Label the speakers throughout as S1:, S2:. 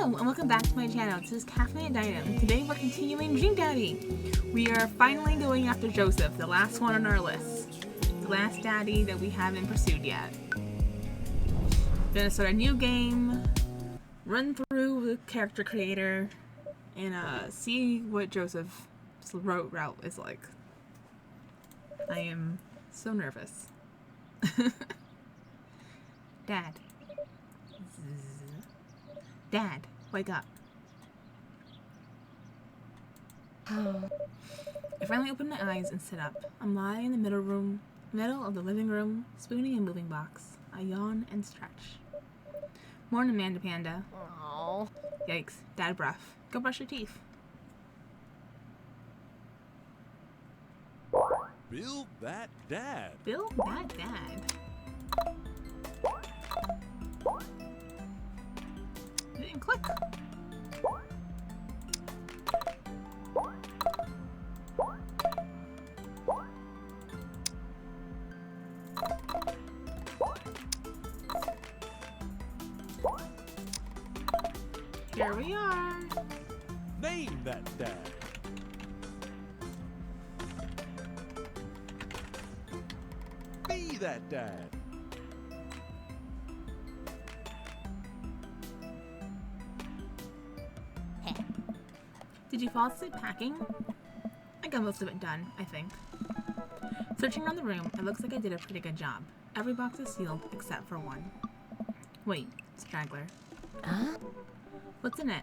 S1: Hello and welcome back to my channel. This is Caffeinated Dynam. Today we're continuing Dream Daddy. We are finally going after Joseph, the last one on our list. The last daddy that we haven't pursued yet. Gonna start a new game, run through the character creator, and see what Joseph's route is like. I am so nervous. Dad. Dad, wake up. I finally opened my eyes and sit up. I'm lying in the middle of the living room, spooning a moving box. I yawn and stretch. Morning, Amanda Panda.
S2: Aww.
S1: Yikes, dad breath. Go brush your teeth.
S3: Build that dad.
S1: Build that dad. It didn't click. Here we are.
S3: Name that dad. Be that dad.
S1: Did you fall asleep packing? I got most of it done, I think. Searching around the room, it looks like I did a pretty good job. Every box is sealed except for one. Wait, straggler.
S2: Huh?
S1: What's in it?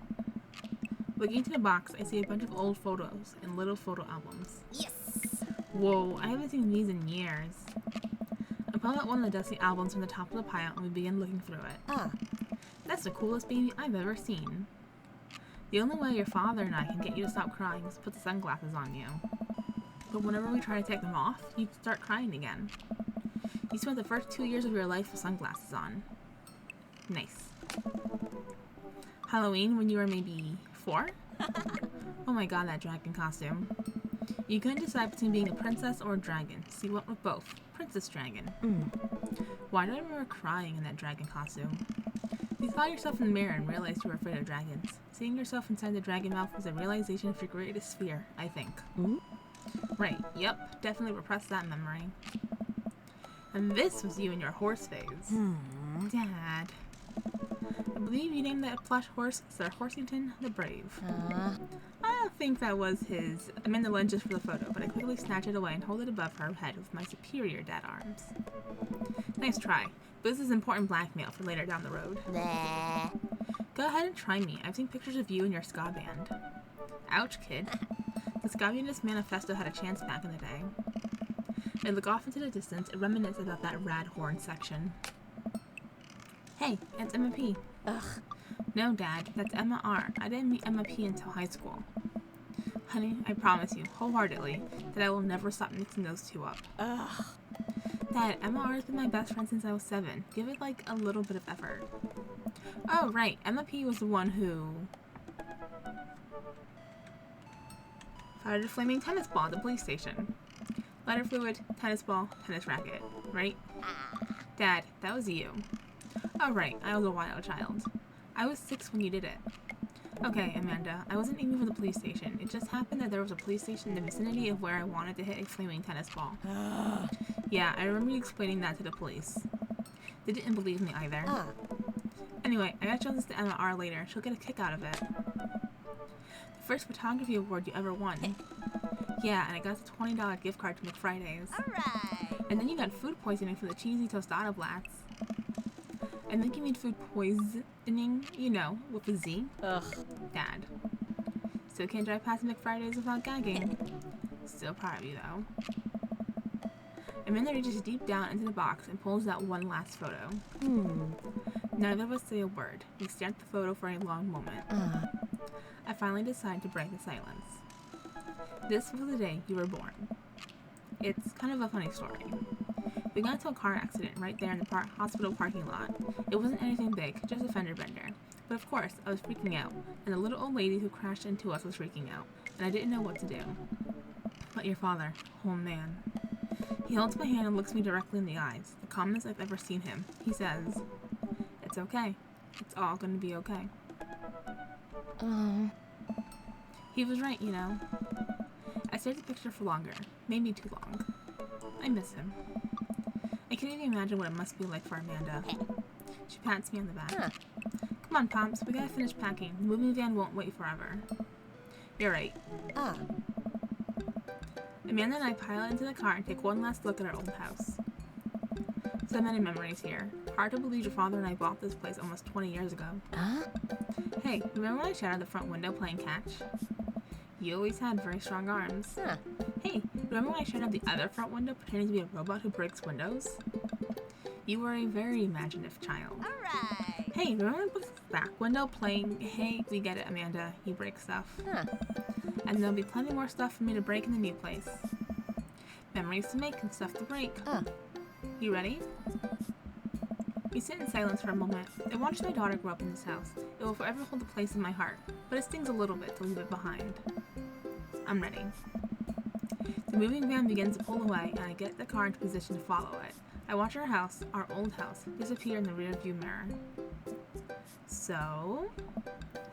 S1: Looking into the box, I see a bunch of old photos and little photo albums.
S2: Yes.
S1: Whoa, I haven't seen these in years. I pull out one of the dusty albums from the top of the pile and we begin looking through it. That's the coolest baby I've ever seen. The only way your father and I can get you to stop crying is to put the sunglasses on you. But whenever we try to take them off, you start crying again. You spent the first 2 years of your life with sunglasses on. Nice. Halloween when you were maybe 4? Oh my god, that dragon costume. You couldn't decide between being a princess or a dragon, so you went with both. Princess Dragon. Why do I remember crying in that dragon costume? You saw yourself in the mirror and realized you were afraid of dragons. Seeing yourself inside the dragon mouth was a realization of your greatest fear, I think. Right, yep, definitely repressed that memory. And this was you in your horse phase. Dad. I believe you named that plush horse Sir Horsington the Brave. I don't think that was his. I'm in the lens just for the photo, but I quickly snatch it away and hold it above her head with my superior dad arms. Nice try, but this is important blackmail for later down the road.
S2: Nah.
S1: Go ahead and try me. I've seen pictures of you and your ska band. Ouch, kid. The Scabiness Manifesto had a chance back in the day. I look off into the distance and reminisce about that rad horn section. Hey, it's Emma P.
S2: Ugh.
S1: No, Dad, that's Emma R. I didn't meet Emma P until high school. Honey, I promise you, wholeheartedly, that I will never stop mixing those two up.
S2: Ugh.
S1: Dad, Emma R has been my best friend since I was 7. Give it, like, a little bit of effort. Oh, right, Emma P was the one who fired a flaming tennis ball at the police station. Lighter fluid, tennis ball, tennis racket, right? Dad, that was you. Oh, right, I was a wild child. I was 6 when you did it. Okay, Amanda, I wasn't aiming for the police station. It just happened that there was a police station in the vicinity of where I wanted to hit a flaming tennis ball. Yeah, I remember you explaining that to the police. They didn't believe me either. Anyway, I gotta show this to Emma R later. She'll get a kick out of it. The first photography award you ever won. Yeah, and I got the $20 gift card to McFriday's.
S2: Alright.
S1: And then you got food poisoning from the cheesy tostada blats. I think you mean food poisoning, you know, with a Z.
S2: Ugh.
S1: Dad. Still can't drive past McFriday's without gagging. Still proud of you, though. Amanda reaches deep down into the box and pulls out one last photo. Neither of us say a word. We stare at the photo for a long moment. I finally decide to break the silence. This was the day you were born. It's kind of a funny story. We got into a car accident right there in the hospital parking lot. It wasn't anything big, just a fender bender. But of course, I was freaking out, and the little old lady who crashed into us was freaking out, and I didn't know what to do. But your father, oh man. He holds my hand and looks me directly in the eyes, the calmest I've ever seen him. He says, "It's okay. It's all gonna be okay."
S2: Oh.
S1: He was right, you know. I stared at the picture for longer, maybe too long. I miss him. I can't even imagine what it must be like for Amanda. She pats me on the back.
S2: Huh.
S1: Come on, Pomps, we gotta finish packing. The moving van won't wait forever. You're right.
S2: Ah.
S1: Amanda and I pile into the car and take one last look at our old house. So many memories here. Hard to believe your father and I bought this place almost 20 years ago.
S2: Huh?
S1: Hey, remember when I shattered the front window playing catch? You always had very strong arms.
S2: Huh.
S1: Hey, remember when I shattered the other front window pretending to be a robot who breaks windows? You were a very imaginative child.
S2: Alright.
S1: Hey, remember when I broke the back window playing, hey, we get it, Amanda, you break stuff.
S2: Huh.
S1: And there'll be plenty more stuff for me to break in the new place. Memories to make and stuff to break. You ready? We sit in silence for a moment. I watched my daughter grow up in this house. It will forever hold a place in my heart, but it stings a little bit to leave it behind. I'm ready. The moving van begins to pull away, and I get the car into position to follow it. I watch our house, our old house, disappear in the rearview mirror. So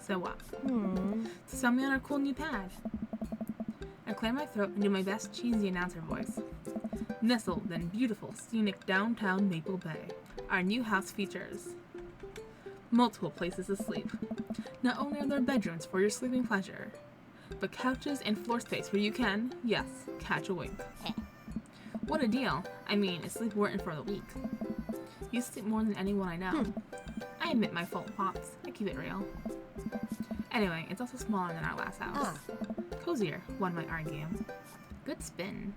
S1: what? To sell me on our cool new pad. I clear my throat and do my best cheesy announcer voice. Nestled in beautiful, scenic downtown Maple Bay, our new house features multiple places to sleep. Not only are there bedrooms for your sleeping pleasure, but couches and floor space where you can, yes, catch a wink. What a deal. I mean, it's Sleep Wharton for the week. You sleep more than anyone I know. I admit my fault, Pops. I keep it real. Anyway, it's also smaller than our last house. Cozier, one might argue. Good spin.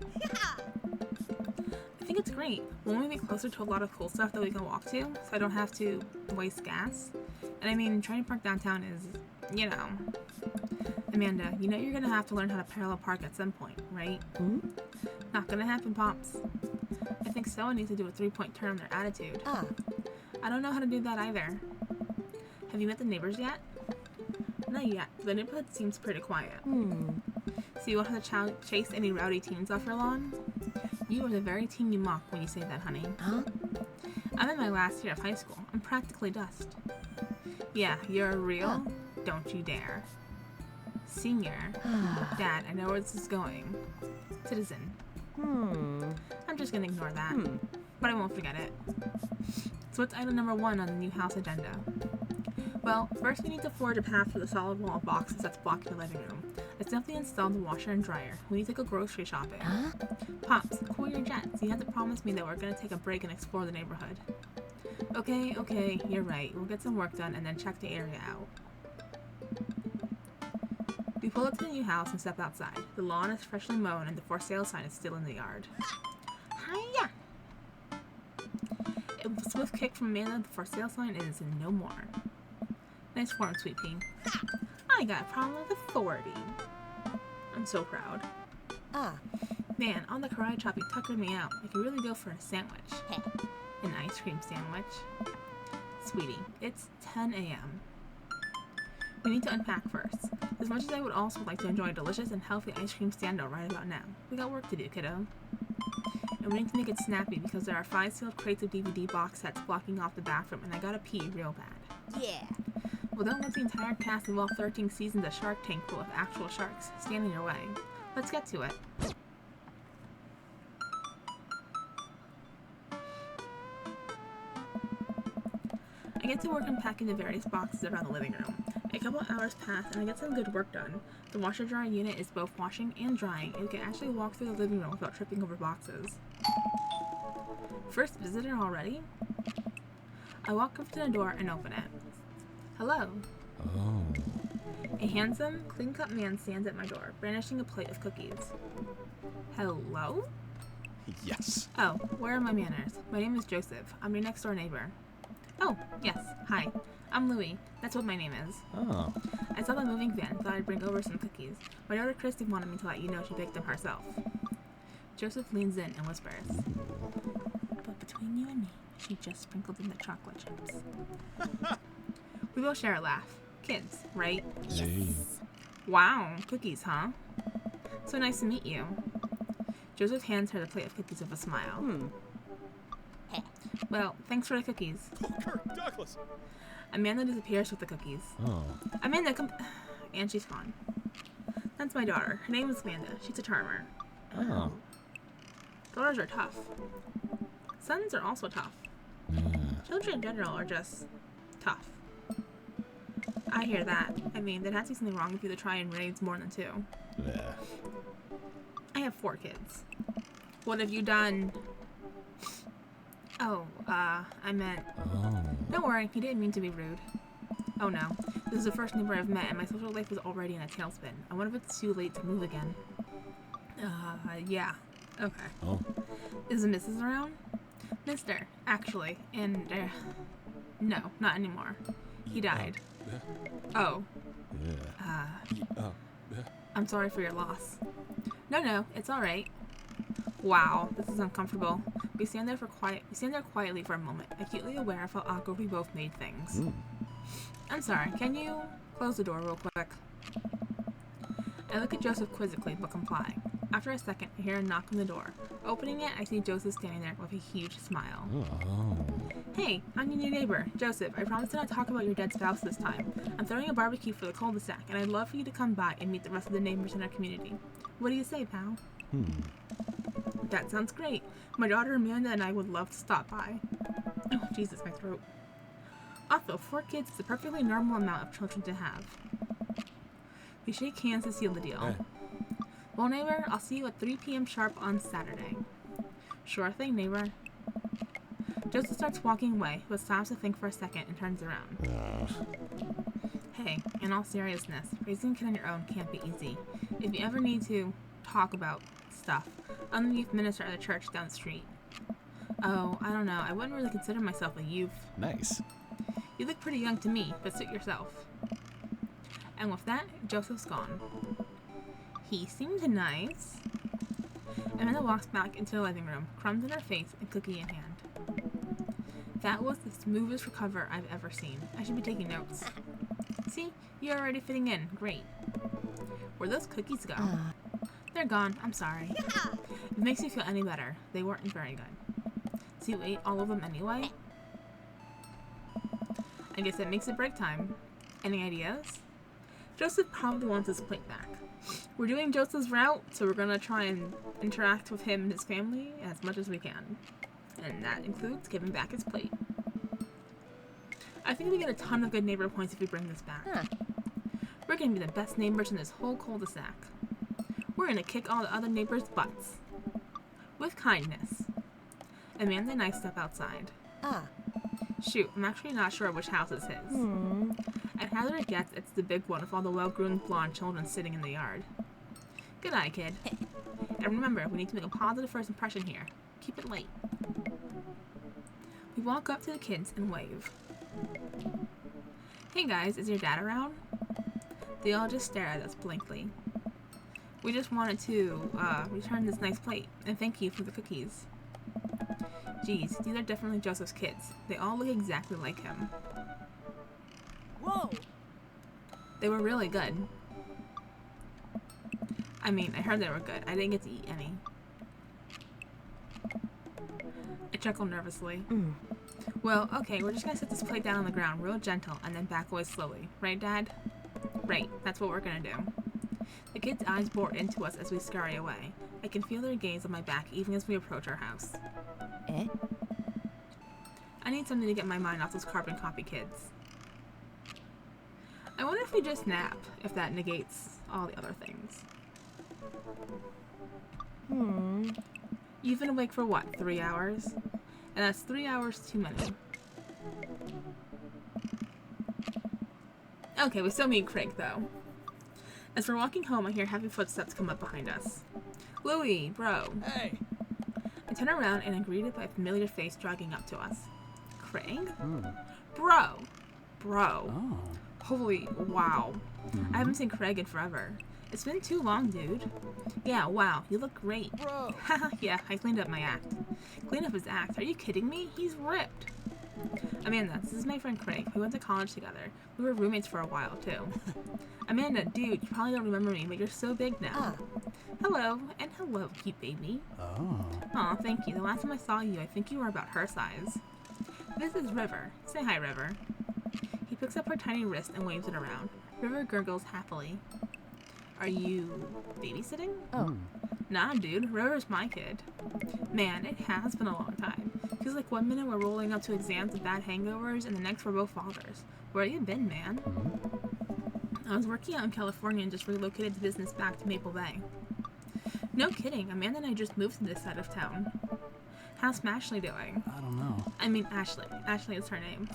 S1: I think it's great. Won't we be closer to a lot of cool stuff that we can walk to, so I don't have to waste gas? And I mean, trying to park downtown is, you know. Amanda, you know you're gonna have to learn how to parallel park at some point, right? Not gonna happen, Pops. I think someone needs to do a 3-point turn on their attitude. I don't know how to do that either. Have you met the neighbors yet? Not yet. The neighborhood seems pretty quiet. So you won't have to chase any rowdy teens off your lawn? You are the very teen you mock when you say that, honey. I'm in my last year of high school. I'm practically dust. Yeah, you're real? Don't you dare. Senior. Dad, I know where this is going. Citizen. I'm just gonna ignore that. But I won't forget it. So what's item number 1 on the new house agenda? Well, first we need to forge a path for the solid wall of boxes that's blocking the living room. I simply installed the washer and dryer. We need to go grocery shopping. Pops, cool your jets. You have to promise me that we're gonna take a break and explore the neighborhood. Okay, you're right. We'll get some work done and then check the area out. We pull up to the new house and step outside. The lawn is freshly mown and the for sale sign is still in the yard. Hiya! A swift kick from Amanda, the for sale sign is no more. Nice form, Sweet Pea. I got a problem with authority. I'm so proud. Man, on the karate chop you tuckered me out. I could really go for a sandwich. An ice cream sandwich. Sweetie, it's 10 a.m. We need to unpack first. As much as I would also like to enjoy a delicious and healthy ice cream stand-up right about now, we got work to do, kiddo. And we need to make it snappy because there are 5 sealed crates of DVD box sets blocking off the bathroom and I gotta pee real bad. Well, don't let the entire cast of all 13 seasons of Shark Tank full of actual sharks stand in your way. Let's get to it. I get to work unpacking the various boxes around the living room. A couple hours pass and I get some good work done. The washer dryer unit is both washing and drying, and we can actually walk through the living room without tripping over boxes. First visitor already? I walk up to the door and open it. Hello. A handsome, clean-cut man stands at my door, brandishing a plate of cookies. Hello?
S3: Yes.
S1: Oh, where are my manners? My name is Joseph. I'm your next-door neighbor. Oh, yes. Hi. I'm Louie. That's what my name is. I saw the moving van and thought I'd bring over some cookies. My daughter Christy wanted me to let you know she baked them herself. Joseph leans in and whispers, but between you and me, she just sprinkled in the chocolate chips. We both share a laugh. Kids, right?
S2: Yes.
S1: Wow, cookies, huh? So nice to meet you. Joseph hands her the plate of cookies with a smile. Well, thanks for the cookies.
S3: Kirk Douglas.
S1: Amanda disappears with the cookies.
S4: Oh.
S1: Amanda, come. And she's gone. That's my daughter. Her name is Amanda. She's a charmer.
S4: Oh.
S1: Daughters are tough. Sons are also tough. Children in general are just tough. I hear that. I mean, there has to be something wrong with you to try and raise more than 2.
S4: Yeah.
S1: I have 4 kids. What have you done? Oh, I meant...
S4: Oh.
S1: Don't worry, he didn't mean to be rude. Oh no, this is the first neighbor I've met and my social life is already in a tailspin. I wonder if it's too late to move again. Yeah. Okay.
S4: Oh.
S1: Is the missus around? Mister, actually, and, no, not anymore. He died. Oh.
S4: Yeah.
S1: I'm sorry for your loss. No, it's alright. Wow, this is uncomfortable. We stand there quietly for a moment, acutely aware of how awkward we both made things. I'm sorry, can you close the door real quick? I look at Joseph quizzically, but comply. After a second, I hear a knock on the door. Opening it, I see Joseph standing there with a huge smile.
S4: Oh.
S1: Hey, I'm your new neighbor, Joseph. I promise to not talk about your dead spouse this time. I'm throwing a barbecue for the cul-de-sac, and I'd love for you to come by and meet the rest of the neighbors in our community. What do you say, pal? That sounds great. My daughter Amanda and I would love to stop by. Oh, Jesus, my throat. Also, 4 kids is a perfectly normal amount of children to have. We shake hands to seal the deal.
S4: Hey.
S1: Well, neighbor, I'll see you at 3 p.m. sharp on Saturday. Sure thing, neighbor. Joseph starts walking away, but stops to think for a second and turns around. Hey, in all seriousness, raising a kid on your own can't be easy. If you ever need to talk about stuff, I'm the youth minister at the church down the street. Oh, I don't know. I wouldn't really consider myself a youth.
S4: Nice.
S1: You look pretty young to me, but suit yourself. And with that, Joseph's gone. He seemed nice. Amanda walks back into the living room, crumbs in her face and cookie in hand. That was the smoothest recover I've ever seen. I should be taking notes. See? You're already fitting in. Great. Where'd those cookies go? They're gone. I'm sorry. If it makes you feel any better, they weren't very good. So you ate all of them anyway? I guess that makes it break time. Any ideas? Joseph probably wants his plate back. We're doing Joseph's route, so we're gonna try and interact with him and his family as much as we can. And that includes giving back his plate. I think we get a ton of good neighbor points if we bring this back. We're gonna be the best neighbors in this whole cul-de-sac. We're gonna kick all the other neighbors' butts. With kindness. Amanda and I step outside. Shoot, I'm actually not sure which house is his. And hazard it gets, it's the big one with all the well-groomed blonde children sitting in the yard. Good eye, kid. And remember, we need to make a positive first impression here. Keep it light. We walk up to the kids and wave. Hey guys, is your dad around? They all just stare at us blankly. We just wanted to return this nice plate and thank you for the cookies. Geez, these are definitely Joseph's kids. They all look exactly like him.
S2: Whoa!
S1: They were really good. I mean, I heard they were good. I didn't get to eat any. I chuckle nervously. Well, okay, we're just gonna set this plate down on the ground real gentle and then back away slowly. Right, Dad? Right, that's what we're gonna do. The kids' eyes bore into us as we scurry away. I can feel their gaze on my back even as we approach our house. I need something to get my mind off those carbon copy kids. I wonder if we just nap, if that negates all the other things. You've been awake for what, 3 hours? And that's 3 hours too many. Okay, we still need Craig, though. As we're walking home, I hear heavy footsteps come up behind us. Louie, bro.
S3: Hey.
S1: I turn around and am greeted by a familiar face jogging up to us. Craig? Bro.
S4: Oh.
S1: Holy wow. I haven't seen Craig in forever. It's been too long, dude. Yeah, wow, you look great.
S3: Bro.
S1: Haha, yeah, I cleaned up my act. Cleaned up his act? Are you kidding me? He's ripped. Amanda, this is my friend Craig. We went to college together. We were roommates for a while, too. Amanda, dude, you probably don't remember me, but you're so big now. Hello, and hello, cute baby.
S4: Oh.
S1: Aw, thank you. The last time I saw you, I think you were about her size. This is River. Say hi, River. He picks up her tiny wrist and waves it around. River gurgles happily. Are you babysitting?
S2: Oh.
S1: Nah, dude. River's my kid. Man, it has been a long time. Feels like one minute we're rolling up to exams with bad hangovers, and the next we're both fathers. Where you been, man? I was working out in California and just relocated the business back to Maple Bay. No kidding. Amanda and I just moved to this side of town. How's Smashley doing?
S4: I don't know.
S1: I mean, Ashley. Ashley is her name.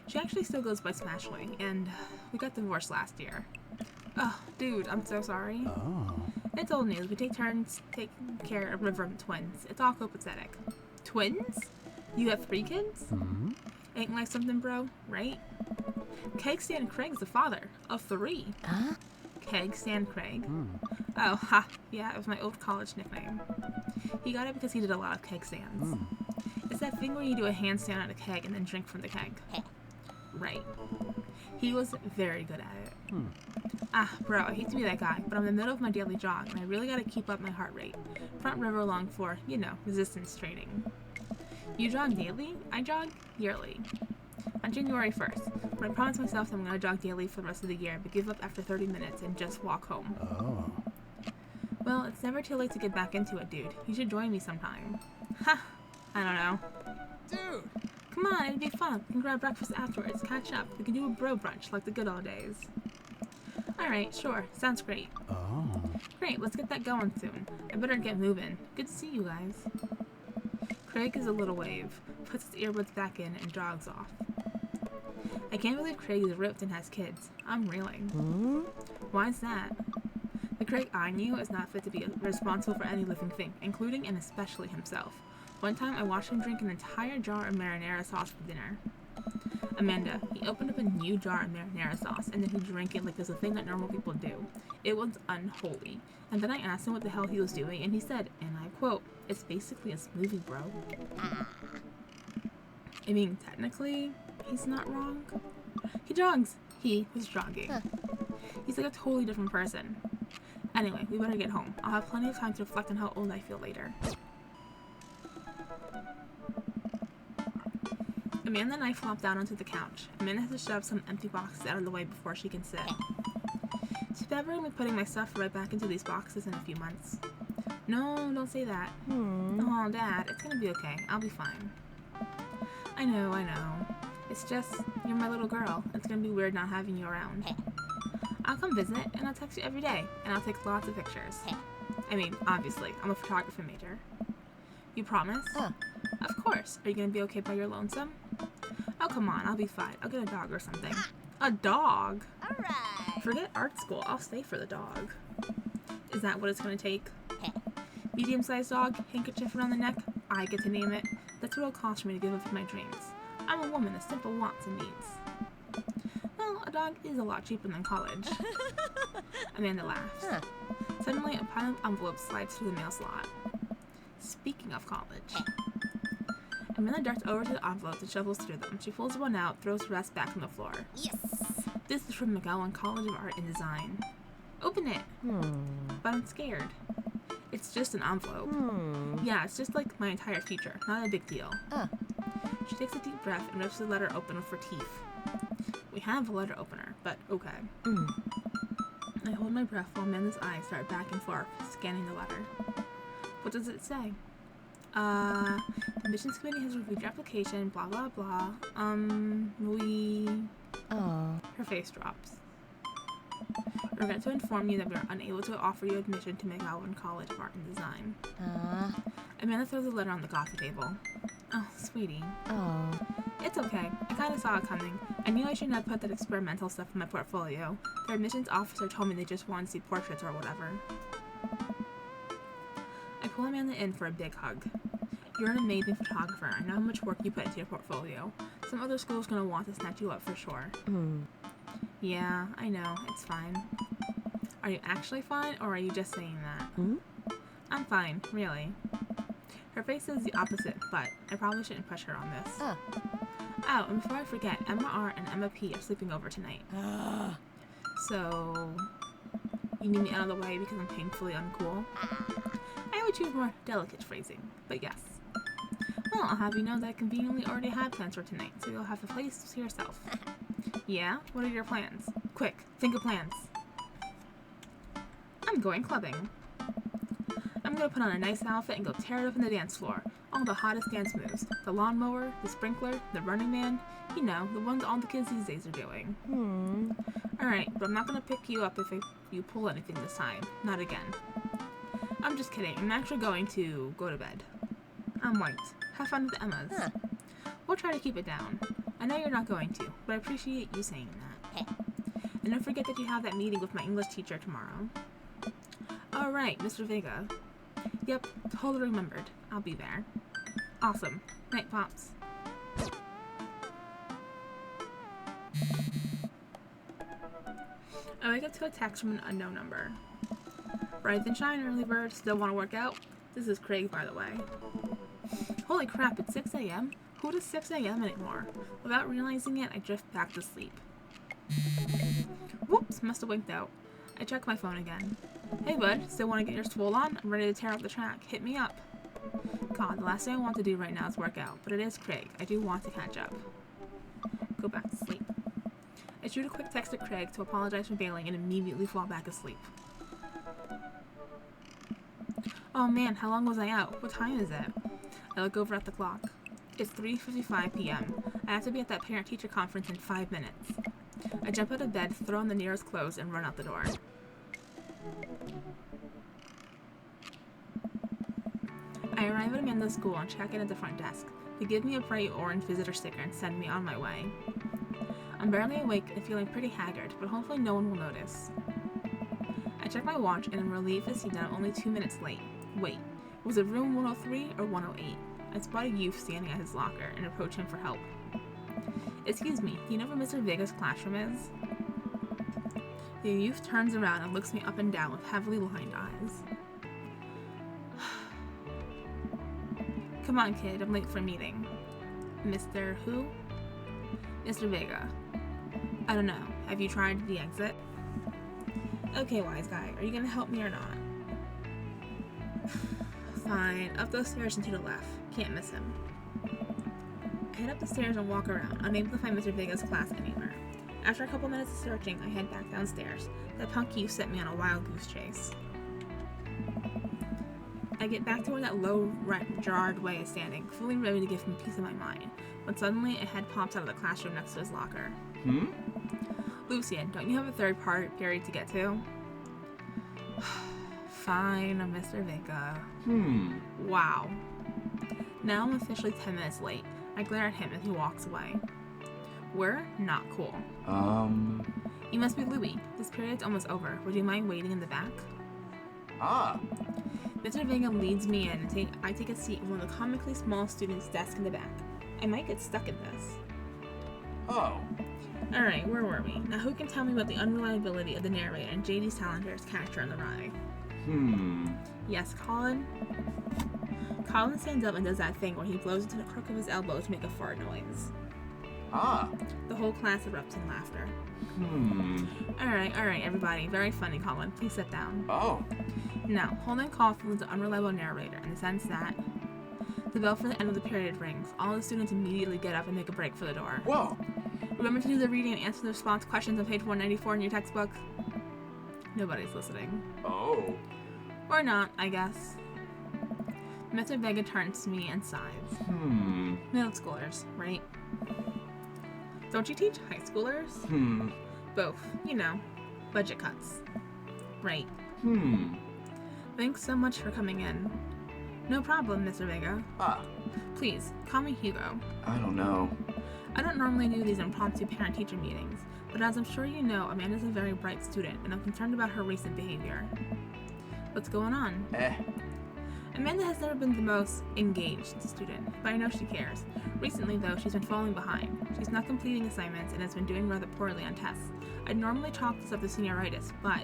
S1: She actually still goes by Smashley, and we got divorced last year. Oh, dude, I'm so sorry.
S4: Oh.
S1: It's old news. We take turns taking care of River and the twins. It's all copacetic. Twins? You have 3 kids?
S4: Hmm?
S1: Ain't like something, bro, right? Keg Stand Craig's the father of 3.
S2: Huh?
S1: Keg Stand Craig.
S4: Hmm.
S1: Oh, ha. Yeah, it was my old college nickname. He got it because he did a lot of keg stands.
S4: Hmm.
S1: It's that thing where you do a handstand on a keg and then drink from the keg. Right. He was very good at it.
S4: Hmm.
S1: Ah, bro, I hate to be that guy, but I'm in the middle of my daily jog, and I really gotta keep up my heart rate. Front River along for, you know, resistance training. You jog daily? I jog yearly. On January 1st, when I promised myself that I'm gonna jog daily for the rest of the year, but give up after 30 minutes and just walk home.
S4: Oh.
S1: Well, it's never too late to get back into it, dude. You should join me sometime. Ha! I don't know.
S2: Dude!
S1: Come on, it'd be fun. We can grab breakfast afterwards, catch up. We can do a bro brunch like the good old days. Alright, sure. Sounds great.
S4: Oh.
S1: Great, let's get that going soon. I better get moving. Good to see you guys. Craig gives a little wave, puts his earbuds back in, and jogs off. I can't believe Craig is ripped and has kids. I'm reeling.
S2: Hmm?
S1: Why's that? The Craig I knew is not fit to be responsible for any living thing, including and especially himself. One time I watched him drink an entire jar of marinara sauce for dinner. Amanda, he opened up a new jar of marinara sauce and then he drank it like it was a thing that normal people do. It was unholy. And then I asked him what the hell he was doing and he said, and I quote, "It's basically a smoothie, bro." I mean, technically, he's not wrong. He jogs. He was jogging. He's like a totally different person. Anyway, we better get home. I'll have plenty of time to reflect on how old I feel later. Amanda and I flop down onto the couch. Amanda has to shove some empty boxes out of the way before she can sit. Too bad we're gonna be putting my stuff right back into these boxes in a few months. No, don't say that. Oh, Dad, it's gonna be okay. I'll be fine. I know. It's just, you're my little girl. It's gonna be weird not having you around. I'll come visit, and I'll text you every day, and I'll take lots of pictures. I mean, obviously, I'm a photography major. You promise? Of course. Are you gonna be okay by your lonesome? Oh, come on, I'll be fine. I'll get a dog or something. A dog?
S2: Alright!
S1: Forget art school. I'll stay for the dog. Is that what it's gonna take? Medium-sized dog, handkerchief around the neck, I get to name it. That's what it'll cost me to give up my dreams. I'm a woman of simple wants and needs. Well, a dog is a lot cheaper than college. Amanda laughs. Suddenly, a pile of envelopes slides through the mail slot. Speaking of college. Amanda darts over to the envelopes and shuffles through them. She pulls one out, throws the rest back on the floor.
S2: Yes!
S1: This is from McGowan College of Art and Design. Open it! But I'm scared. It's just an envelope. Yeah, it's just like my entire future. Not a big deal. She takes a deep breath and rips the letter open with her teeth. We have a letter opener, but okay. I hold my breath while Amanda's eyes start back and forth, scanning the letter. What does it say? The admissions committee has reviewed your application, blah blah blah. Her face drops. We regret to inform you that we are unable to offer you admission to McGowan College of Art and Design. Amanda throws the letter on the coffee table. Oh, sweetie. It's okay. I kind of saw it coming. I knew I shouldn't have put that experimental stuff in my portfolio. Their admissions officer told me they just wanted to see portraits or whatever. I pull Amanda in for a big hug. You're an amazing photographer. I know how much work you put into your portfolio. Some other school's gonna want to snatch you up for sure. Yeah, I know. It's fine. Are you actually fine, or are you just saying that? I'm fine, really. Her face says the opposite, but I probably shouldn't push her on this. Oh, and before I forget, Emma R and Emma P are sleeping over tonight. So, you need me out of the way because I'm painfully uncool? I would choose more delicate phrasing, but yes. Well, I'll have you know that I conveniently already had plans for tonight, so you'll have the place to yourself. Yeah? What are your plans? Quick, think of plans. I'm going clubbing. I'm gonna put on a nice outfit and go tear it up on the dance floor. All the hottest dance moves. The lawnmower, the sprinkler, the Running Man. You know, the ones all the kids these days are doing. Alright, but I'm not gonna pick you up if you pull anything this time. Not again. I'm just kidding. I'm actually going to go to bed. I'm white. Have fun with the Emmas.
S2: Huh.
S1: We'll try to keep it down. I know you're not going to, but I appreciate you saying that. And don't forget that you have that meeting with my English teacher tomorrow. Alright, Mr. Vega. Yep, totally remembered. I'll be there. Awesome. Night, Pops. I wake up to a text from an unknown number. Rise and shine, early bird. Still want to work out? This is Craig, by the way. Holy crap, it's 6 a.m.? Who does 6 a.m. anymore? Without realizing it, I drift back to sleep. Whoops, must have winked out. I check my phone again. Hey bud, still want to get your swole on? I'm ready to tear up the track. Hit me up. God, the last thing I want to do right now is work out, but it is Craig. I do want to catch up. Go back to sleep. I shoot a quick text to Craig to apologize for bailing and immediately fall back asleep. Oh man, how long was I out? What time is it? I look over at the clock. It's 3:55 p.m. I have to be at that parent-teacher conference in 5 minutes. I jump out of bed, throw on the nearest clothes, and run out the door. I arrive at Amanda's school and check in at the front desk. They give me a bright orange visitor sticker and send me on my way. I'm barely awake and feeling pretty haggard, but hopefully no one will notice. I check my watch and am relieved to see that I'm only 2 minutes late. Wait, was it room 103 or 108? I spot a youth standing at his locker and approach him for help. Excuse me, do you know where Mr. Vega's classroom is? The youth turns around and looks me up and down with heavily lined eyes. Come on, kid, I'm late for a meeting. Mr. who? Mr. Vega. I don't know. Have you tried the exit? Okay, wise guy, are you gonna help me or not? Fine, up those stairs and to the left. Can't miss him. I head up the stairs and walk around, unable to find Mr. Vega's class anywhere. After a couple minutes of searching, I head back downstairs. That punk youth sent me on a wild goose chase. I get back to where that low, jarred way is standing, fully ready to give him a piece of my mind, when suddenly a head pops out of the classroom next to his locker. Lucian, don't you have a third period to get to? Fine, Mr. Vega. Wow. Now I'm officially 10 minutes late. I glare at him as he walks away. We're not cool. You must be Louis. This period's almost over. Would you mind waiting in the back? Mr. Vega leads me in and I take a seat in one of the comically small students' desk in the back. I might get stuck in this. Alright, where were we? Now who can tell me about the unreliability of the narrator and J.D. Salinger's character in The Rye? Yes, Colin? Colin stands up and does that thing where he blows into the crook of his elbow to make a fart noise. The whole class erupts in laughter. Alright, everybody. Very funny, Colin. Please sit down. Now, Holden Caulfield is the unreliable narrator in the sense that the bell for the end of the period rings. All the students immediately get up and make a break for the door.
S3: Whoa!
S1: Remember to do the reading and answer the response questions on page 194 in your textbook. Nobody's listening. Or not, I guess. Mr. Vega turns to me and sighs. Middle schoolers, right? Don't you teach high schoolers? Both. You know, budget cuts. Right. Thanks so much for coming in. No problem, Mr. Vega. Please, call me Hugo.
S5: I don't know.
S1: I don't normally do these impromptu parent-teacher meetings, but as I'm sure you know, Amanda's a very bright student, and I'm concerned about her recent behavior. What's going on? Amanda has never been the most engaged student, but I know she cares. Recently, though, she's been falling behind. She's not completing assignments and has been doing rather poorly on tests. I'd normally chalk this up to senioritis, but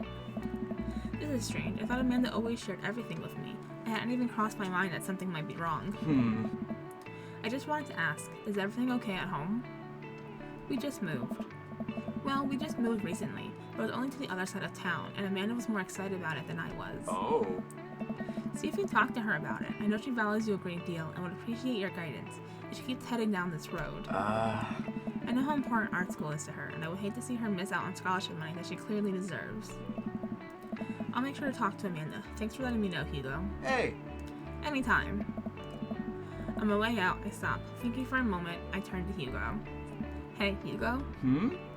S1: this is strange. I thought Amanda always shared everything with me. It hadn't even crossed my mind that something might be wrong. I just wanted to ask, is everything okay at home? We just moved. Well, we just moved recently, but it was only to the other side of town, and Amanda was more excited about it than I was. See if you talk to her about it. I know she values you a great deal and would appreciate your guidance if she keeps heading down this road. I know how important art school is to her, and I would hate to see her miss out on scholarship money that she clearly deserves. I'll make sure to talk to Amanda. Thanks for letting me know, Hugo.
S2: Hey!
S1: Anytime. On my way out, I stopped. Thinking for a moment, I turned to Hugo. Hey, Hugo?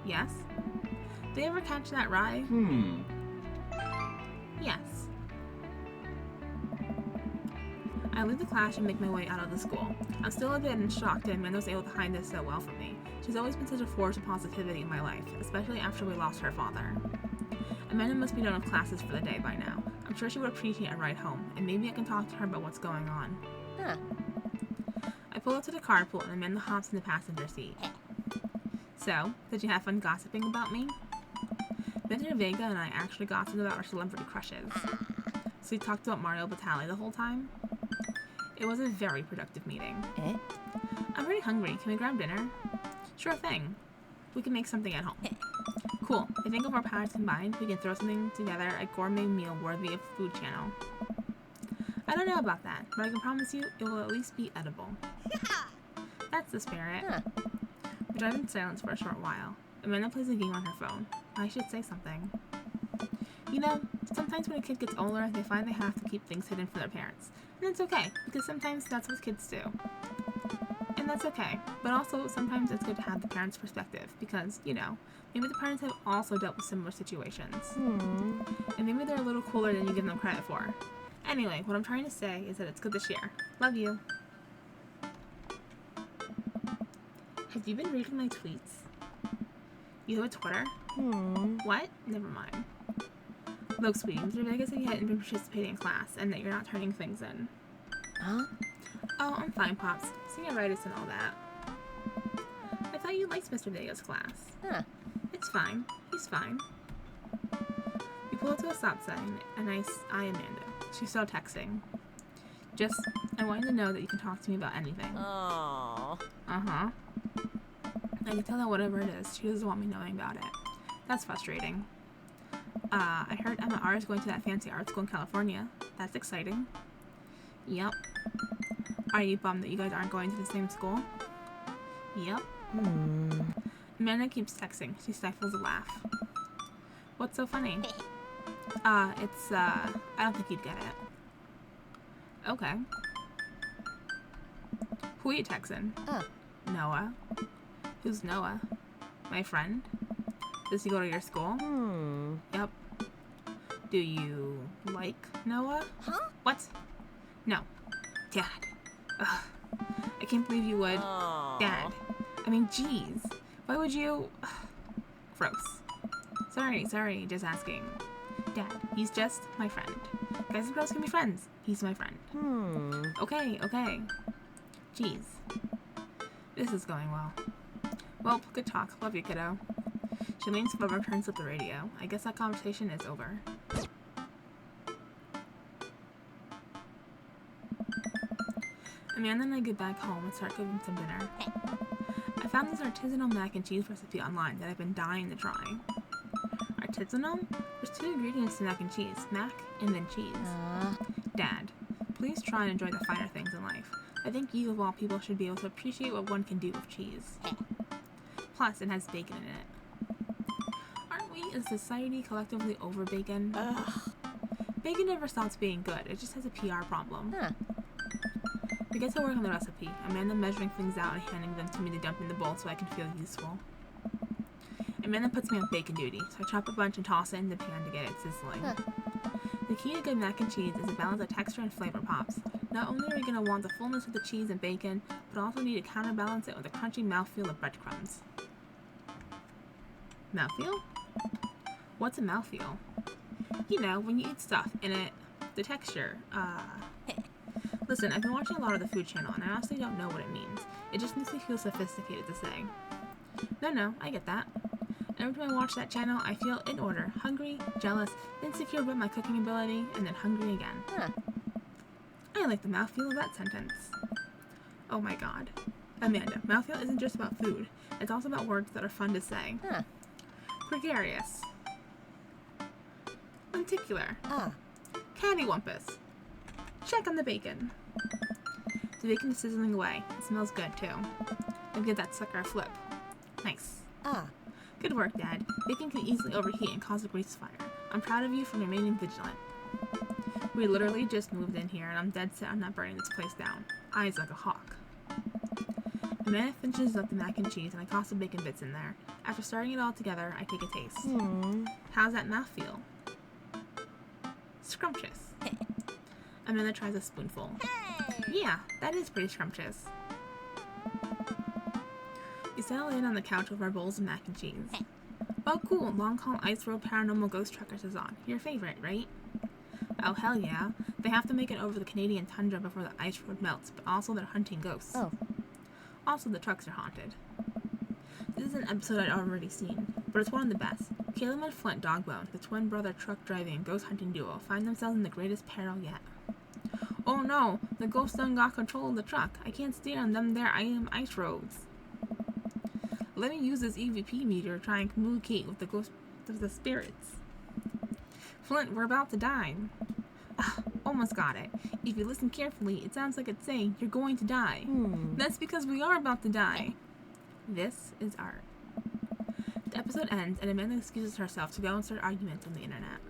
S1: Yes? Did you ever catch that ride? Yes. I leave the class and make my way out of the school. I'm still a bit in shock that Amanda was able to hide this so well from me. She's always been such a force of positivity in my life, especially after we lost her father. Amanda must be done with classes for the day by now. I'm sure she would appreciate a ride home, and maybe I can talk to her about what's going on. I pull up to the carpool and Amanda hops in the passenger seat. So, did you have fun gossiping about me? Mr. Vega and I actually gossiped about our celebrity crushes. So we talked about Mario Batali the whole time? It was a very productive meeting. I'm pretty hungry. Can we grab dinner? Sure thing. We can make something at home. Cool. I think if our powers combined, we can throw something together, a gourmet meal worthy of Food Channel. I don't know about that, but I can promise you it will at least be edible. That's the spirit. We drive in silence for a short while. Amanda plays a game on her phone. I should say something. You know, sometimes when a kid gets older, they find they have to keep things hidden from their parents. And that's okay, because sometimes that's what kids do. And that's okay. But also, sometimes it's good to have the parents' perspective, because, you know, maybe the parents have also dealt with similar situations. And maybe they're a little cooler than you give them credit for. Anyway, what I'm trying to say is that it's good to share. Love you. Have you been reading my tweets? You have a Twitter? What? Never mind. Look, sweetie, Mr. Vega said you hadn't been participating in class and that you're not turning things in. Oh, I'm fine, Pops. Senioritis and all that. I thought you liked Mr. Vega's class. It's fine. He's fine. We pull to a stop sign, and I Amanda. She's still texting. I wanted to know that you can talk to me about anything.
S2: Aww.
S1: I can tell that whatever it is, she doesn't want me knowing about it. That's frustrating. I heard Emma R is going to that fancy art school in California. That's exciting. Yep. Are you bummed that you guys aren't going to the same school? Yep. Amanda keeps texting. She stifles a laugh. What's so funny? I don't think you'd get it. Okay. Who are you texting? Noah. Who's Noah? My friend? Does he go to your school? Yep. Do you like Noah? What? No. Dad. Ugh. I can't believe you would. Dad. I mean, jeez. Why would you... Gross. Sorry, just asking. Dad, he's just my friend. Guys and girls can be friends. He's my friend. Okay. Jeez. This is going well. Well, good talk. Love you, kiddo. She leans forward, turns up the radio. I guess that conversation is over. Amanda and I get back home and start cooking some dinner. I found this artisanal mac and cheese recipe online that I've been dying to try. Artisanal? There's 2 ingredients to mac and cheese. Mac and then cheese. Dad, please try and enjoy the finer things in life. I think you, of all people, should be able to appreciate what one can do with cheese. Plus, it has bacon in it. Aren't we, as a society, collectively over bacon? Bacon never stops being good. It just has a PR problem. I guess I work on the recipe. Amanda measuring things out and handing them to me to dump in the bowl so I can feel useful. Amanda puts me on bacon duty, so I chop a bunch and toss it in the pan to get it sizzling. The key to good mac and cheese is a balance of texture and flavor pops. Not only are you going to want the fullness of the cheese and bacon, but also need to counterbalance it with a crunchy mouthfeel of breadcrumbs. Mouthfeel? What's a mouthfeel? You know, when you eat stuff and the texture, Listen, I've been watching a lot of the Food Channel, and I honestly don't know what it means. It just makes me feel sophisticated to say. No, I get that. Every time I watch that channel, I feel in order, hungry, jealous, insecure about my cooking ability, and then hungry again. I like the mouthfeel of that sentence. Oh my god. Amanda, mouthfeel isn't just about food. It's also about words that are fun to say. Gregarious. Lenticular. Cattywampus. Check on the bacon. The bacon is sizzling away. It smells good, too. I'll give that sucker a flip. Nice. Good work, Dad. Bacon can easily overheat and cause a grease fire. I'm proud of you for remaining vigilant. We literally just moved in here, and I'm dead set on not burning this place down. Eyes like a hawk. Amanda finishes up the mac and cheese, and I toss the bacon bits in there. After starting it all together, I take a taste. How's that mouth feel? Scrumptious. Amanda tries a spoonful. Yeah, that is pretty scrumptious. We settle in on the couch with our bowls of mac and cheese. Oh cool, Long Haul Ice Road Paranormal Ghost Truckers is on. Your favorite, right? Oh hell yeah. They have to make it over the Canadian tundra before the ice road melts, but also they're hunting ghosts. Also, the trucks are haunted. This is an episode I'd already seen, but it's one of the best. Caleb and Flint Dogbone, the twin brother truck driving and ghost hunting duo, find themselves in the greatest peril yet. Oh no, the ghost done got control of the truck. I can't steer on them there ice roads. Let me use this EVP meter to try and communicate with the ghost of the spirits. Flint, we're about to die. Almost got it. If you listen carefully, it sounds like it's saying, you're going to die. That's because we are about to die. This is art. The episode ends, and Amanda excuses herself to go and start arguments on the internet.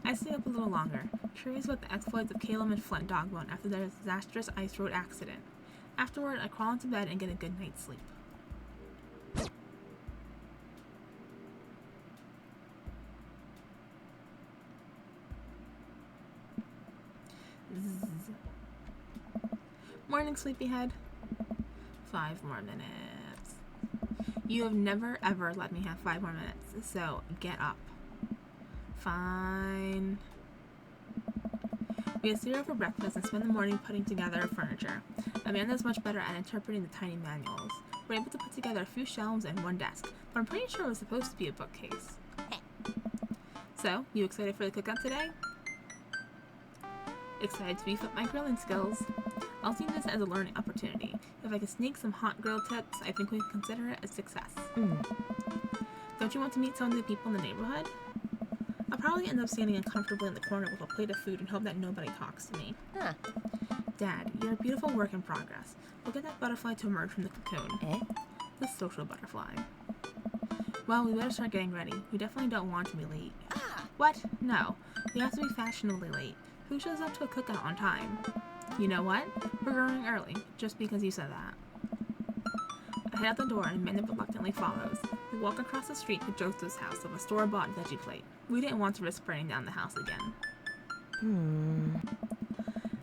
S1: I stay up a little longer, curious about the exploits of Caleb and Flint Dogbone after their disastrous ice road accident. Afterward, I crawl into bed and get a good night's sleep. Morning, sleepyhead. 5 more minutes. You have never ever let me have 5 more minutes, so get up. Fine. We have cereal for breakfast and spend the morning putting together furniture. Amanda's much better at interpreting the tiny manuals. We're able to put together a few shelves and one desk, but I'm pretty sure it was supposed to be a bookcase. So, you excited for the cookout today? Excited to beef up my grilling skills. I'll see this as a learning opportunity. If I can sneak some hot grill tips, I think we can consider it a success. Don't you want to meet some of the people in the neighborhood? I'll probably end up standing uncomfortably in the corner with a plate of food and hope that nobody talks to me. Dad, you're a beautiful work in progress. Look at that butterfly to emerge from the cocoon. The social butterfly. Well, we better start getting ready. We definitely don't want to be late. What? No. We have to be fashionably late. Who shows up to a cookout on time? You know what? We're going early, just because you said that. I head out the door and Amanda reluctantly follows. We walk across the street to Joseph's house with a store-bought veggie plate. We didn't want to risk burning down the house again.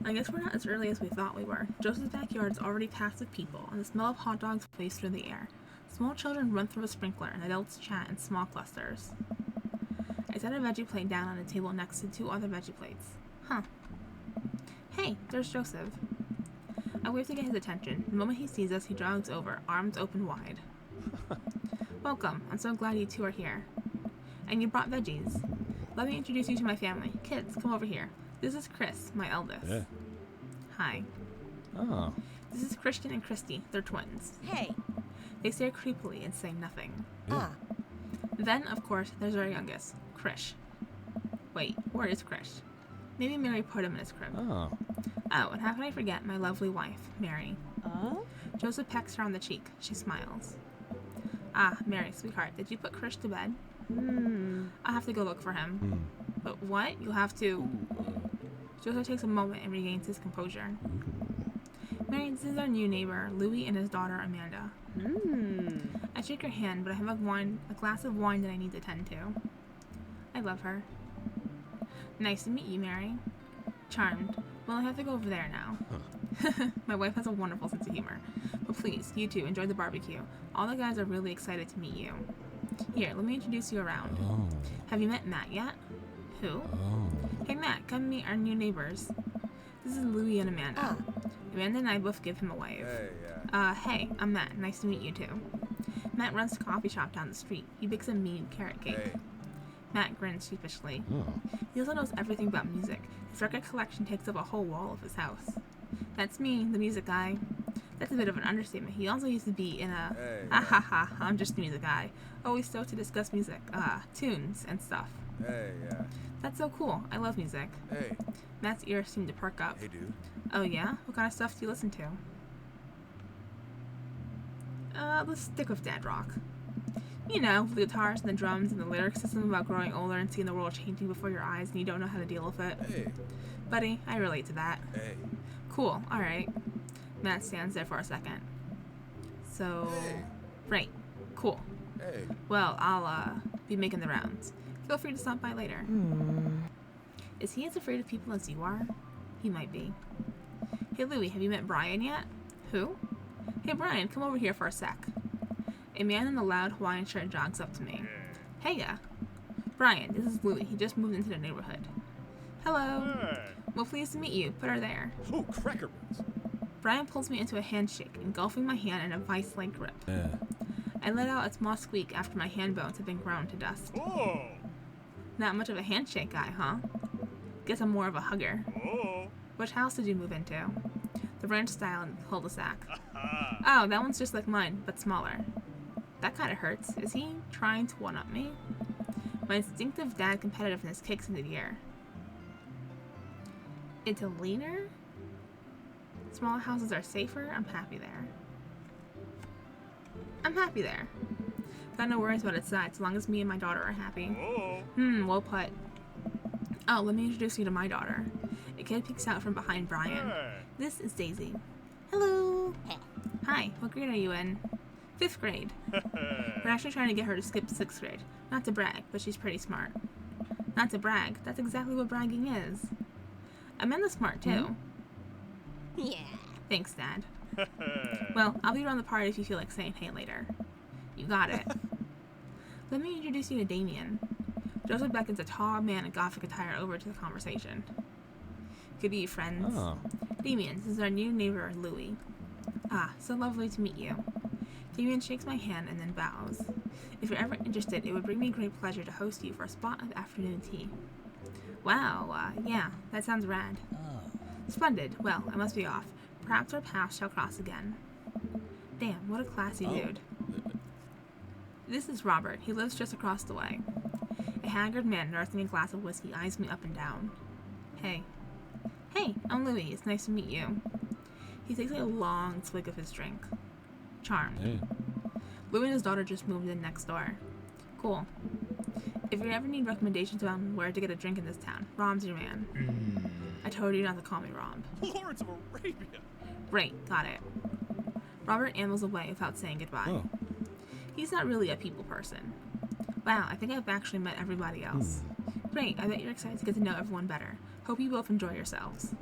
S1: I guess we're not as early as we thought we were. Joseph's backyard is already packed with people, and the smell of hot dogs plays through the air. Small children run through a sprinkler, and adults chat in small clusters. I set a veggie plate down on a table next to 2 other veggie plates. Hey, there's Joseph. I wave to get his attention. The moment he sees us, he jogs over, arms open wide. Welcome. I'm so glad you 2 are here. And you brought veggies. Let me introduce you to my family. Kids, come over here. This is Chris, my eldest.
S4: Yeah.
S1: Hi.
S4: Oh.
S1: This is Christian and Christy. They're twins.
S2: Hey.
S1: They stare creepily and say nothing.
S4: Yeah.
S1: Then, of course, there's our youngest, Krish. Wait, where is Krish? Maybe Mary put him in his crib.
S4: Oh.
S1: Oh, and how can I forget my lovely wife, Mary? Joseph pecks her on the cheek. She smiles. Ah, Mary, sweetheart, did you put Krish to bed? I'll have to go look for him. But what? You'll have to... Joseph takes a moment and regains his composure. Mary, this is our new neighbor, Louie, and his daughter, Amanda. I shake her hand, but I have a glass of wine that I need to tend to. I love her. Nice to meet you, Mary. Charmed. Well, I have to go over there now. My wife has a wonderful sense of humor. But please, you 2, enjoy the barbecue. All the guys are really excited to meet you. Here, let me introduce you around.
S4: Oh.
S1: Have you met Matt yet? Who?
S4: Oh.
S1: Hey, Matt, come meet our new neighbors. This is Louie and Amanda. Amanda and I both give him a wave. Hey, I'm Matt. Nice to meet you, too. Matt runs the coffee shop down the street. He bakes a mean carrot cake. Matt grins sheepishly.
S4: Oh.
S1: He also knows everything about music. His record collection takes up a whole wall of his house. That's me, the music guy. That's a bit of an understatement. He also used to be in a... I'm just the music guy. Always stoked to discuss music, tunes, and stuff.
S2: Hey,
S1: That's so cool. I love music.
S2: hey,
S1: Matt's ears seem to perk up.
S2: hey, dude.
S1: Oh yeah? What kind of stuff do you listen to? Let's stick with dad rock. You know, the guitars and the drums and the lyric system about growing older and seeing the world changing before your eyes and you don't know how to deal with it.
S2: Hey,
S1: Buddy, I relate to that.
S2: hey,
S1: Cool, alright. Matt stands there for a second. So,
S2: hey,
S1: right, cool.
S2: hey.
S1: Well, I'll, be making the rounds. Feel free to stop by later. Is he as afraid of people as you are? He might be. Hey, Louie, have you met Brian yet? Who? Hey, Brian, come over here for a sec. A man in a loud Hawaiian shirt jogs up to me. Heya. Brian, this is Louie. He just moved into the neighborhood. Hello. Well, pleased to meet you. Put her there.
S3: Oh, cracker bits.
S1: Brian pulls me into a handshake, engulfing my hand in a vice-like grip.
S4: Yeah.
S1: I let out a small squeak after my hand bones had been ground to dust.
S3: Oh,
S1: Not much of a handshake guy, huh? Guess I'm more of a hugger.
S3: oh.
S1: Which house did you move into? The ranch-style cul-de-sac. Oh, that one's just like mine, but smaller. That kind of hurts. Is he trying to one-up me? My instinctive dad competitiveness kicks into gear. It's leaner? Smaller houses are safer? I'm happy there. I'm happy there. Got no worries about its size, as long as me and my daughter are happy.
S3: Oh.
S1: Well put. Oh, let me introduce you to my daughter. A kid peeks out from behind Brian.
S3: Hey.
S1: This is Daisy. Hello. Hi, what grade are you in? 5th grade. We're actually trying to get her to skip 6th grade. Not to brag, but she's pretty smart. Not to brag, that's exactly what bragging is. Amanda's smart too.
S2: Yeah.
S1: Thanks, Dad. Well, I'll be around the party if you feel like saying hey later. You got it. Let me introduce you to Damien. Joseph beckons a tall man in gothic attire over to the conversation. Good eve, friends.
S4: Oh.
S1: Damien, this is our new neighbor, Louie. Ah, so lovely to meet you. Damien shakes my hand and then bows. If you're ever interested, it would bring me great pleasure to host you for a spot of afternoon tea. Wow, yeah, that sounds rad. Splendid. Well, I must be off. Perhaps our paths shall cross again. Damn, what a classy dude. This is Robert. He lives just across the way. A haggard man nursing a glass of whiskey eyes me up and down. Hey. Hey, I'm Louie. It's nice to meet you. He takes a long swig of his drink. Charmed.
S4: Hey.
S1: Louie and his daughter just moved in next door. Cool. If you ever need recommendations on where to get a drink in this town, Rob's your man. I told you not to call me Rob.
S3: Lawrence of Arabia.
S1: Great, got it. Robert ambles away without saying goodbye.
S4: Oh.
S1: He's not really a people person. Wow, I think I've actually met everybody else. Great, I bet you're excited to get to know everyone better. Hope you both enjoy yourselves.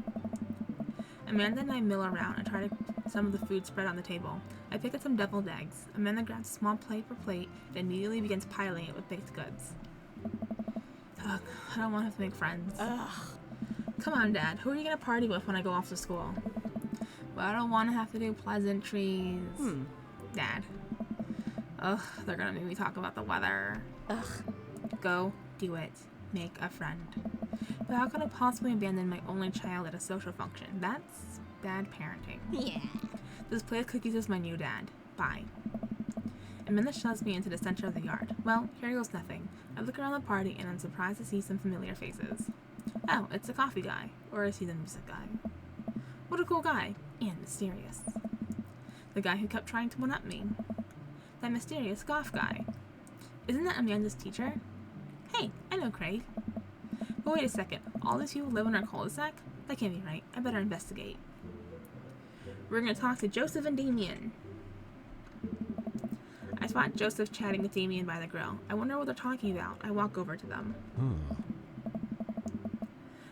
S1: Amanda and I mill around and try to some of the food spread on the table. I pick up some deviled eggs. Amanda grabs a small plate for plate and immediately begins piling it with baked goods. Ugh, I don't want to have to make friends. Come on, Dad. Who are you going to party with when I go off to school? Well, I don't want to have to do pleasantries. Dad. Ugh, they're going to make me talk about the weather. Go, do it. Make a friend. But how could I possibly abandon my only child at a social function? That's bad parenting.
S2: Yeah.
S1: This plate of cookies is my new dad. Bye. Amanda shoves me into the center of the yard. Well, here goes nothing. I look around the party and I'm surprised to see some familiar faces. Oh, it's the coffee guy. Or is he the music guy? What a cool guy. And mysterious. The guy who kept trying to one-up me. That mysterious goth guy. Isn't that Amanda's teacher? Hey, I know Craig. But wait a second. All these people live in our cul-de-sac? That can't be right. I better investigate. We're going to talk to Joseph and Damien. I spot Joseph chatting with Damien by the grill. I wonder what they're talking about. I walk over to them.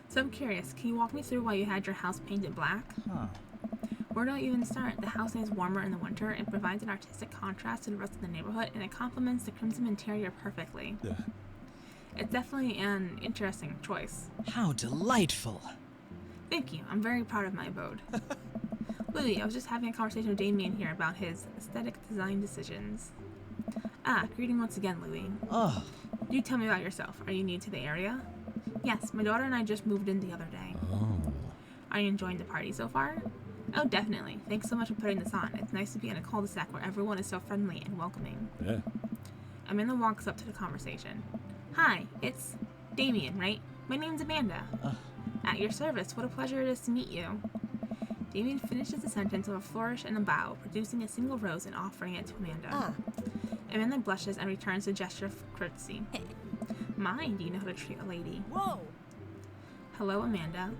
S1: So I'm curious, can you walk me through why you had your house painted black? Where do I even start? The house is warmer in the winter and provides an artistic contrast to the rest of the neighborhood, and it complements the crimson interior perfectly. It's definitely an interesting choice.
S5: How delightful.
S1: Thank you. I'm very proud of my abode. Louie, I was just having a conversation with Damien here about his aesthetic design decisions. Ah, greeting once again, Louie.
S5: Oh,
S1: Do tell me about yourself. Are you new to the area? Yes, my daughter and I just moved in the other day. Are you enjoying the party so far? Oh, definitely. Thanks so much for putting this on. It's nice to be in a cul-de-sac where everyone is so friendly and welcoming.
S4: Yeah.
S1: Amanda walks up to the conversation. Hi, it's... Damien, right? My name's Amanda. At your service. What a pleasure it is to meet you. Damien finishes the sentence with a flourish and a bow, producing a single rose and offering it to Amanda. Amanda blushes and returns the gesture of courtesy. My, do you know how to treat a lady?
S2: Whoa!
S1: Hello, Amanda.